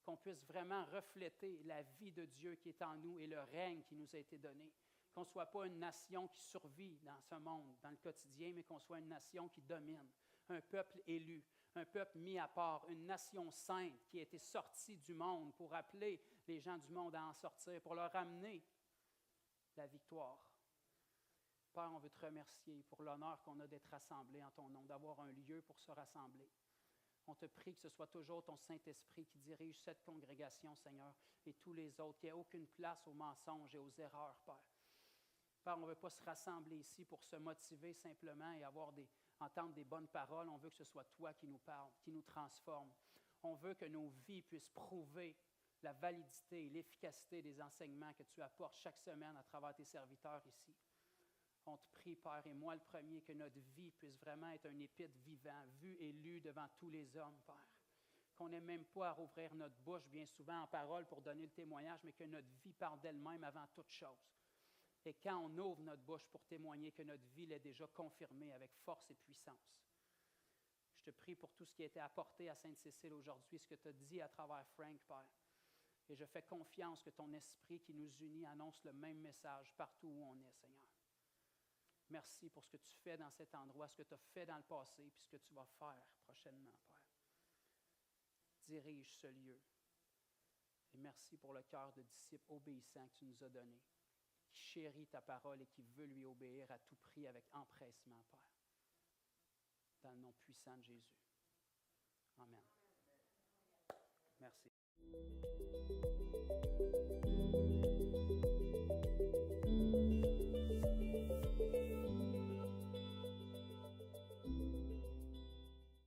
Speaker 1: Qu'on puisse vraiment refléter la vie de Dieu qui est en nous et le règne qui nous a été donné. Qu'on ne soit pas une nation qui survit dans ce monde, dans le quotidien, mais qu'on soit une nation qui domine. Un peuple élu, un peuple mis à part, une nation sainte qui a été sortie du monde pour appeler les gens du monde à en sortir, pour leur amener la victoire. Père, on veut te remercier pour l'honneur qu'on a d'être rassemblés en ton nom, d'avoir un lieu pour se rassembler. On te prie que ce soit toujours ton Saint-Esprit qui dirige cette congrégation, Seigneur, et tous les autres, qu'il n'y ait aucune place aux mensonges et aux erreurs, Père. Père, on ne veut pas se rassembler ici pour se motiver simplement et entendre des bonnes paroles. On veut que ce soit toi qui nous parles, qui nous transforme. On veut que nos vies puissent prouver la validité et l'efficacité des enseignements que tu apportes chaque semaine à travers tes serviteurs ici. On te prie, Père, et moi le premier, que notre vie puisse vraiment être un épître vivant, vu et lu devant tous les hommes, Père. Qu'on n'ait même pas à rouvrir notre bouche bien souvent en parole pour donner le témoignage, mais que notre vie parle d'elle-même avant toute chose. Et quand on ouvre notre bouche pour témoigner, que notre vie l'ait déjà confirmée avec force et puissance. Je te prie pour tout ce qui a été apporté à Sainte-Cécile aujourd'hui, ce que tu as dit à travers Frank, Père. Et je fais confiance que ton esprit qui nous unit annonce le même message partout où on est, Seigneur. Merci pour ce que tu fais dans cet endroit, ce que tu as fait dans le passé, puis ce que tu vas faire prochainement, Père. Dirige ce lieu. Et merci pour le cœur de disciple obéissant que tu nous as donné, qui chérit ta parole et qui veut lui obéir à tout prix avec empressement, Père. Dans le nom puissant de Jésus. Amen. Merci.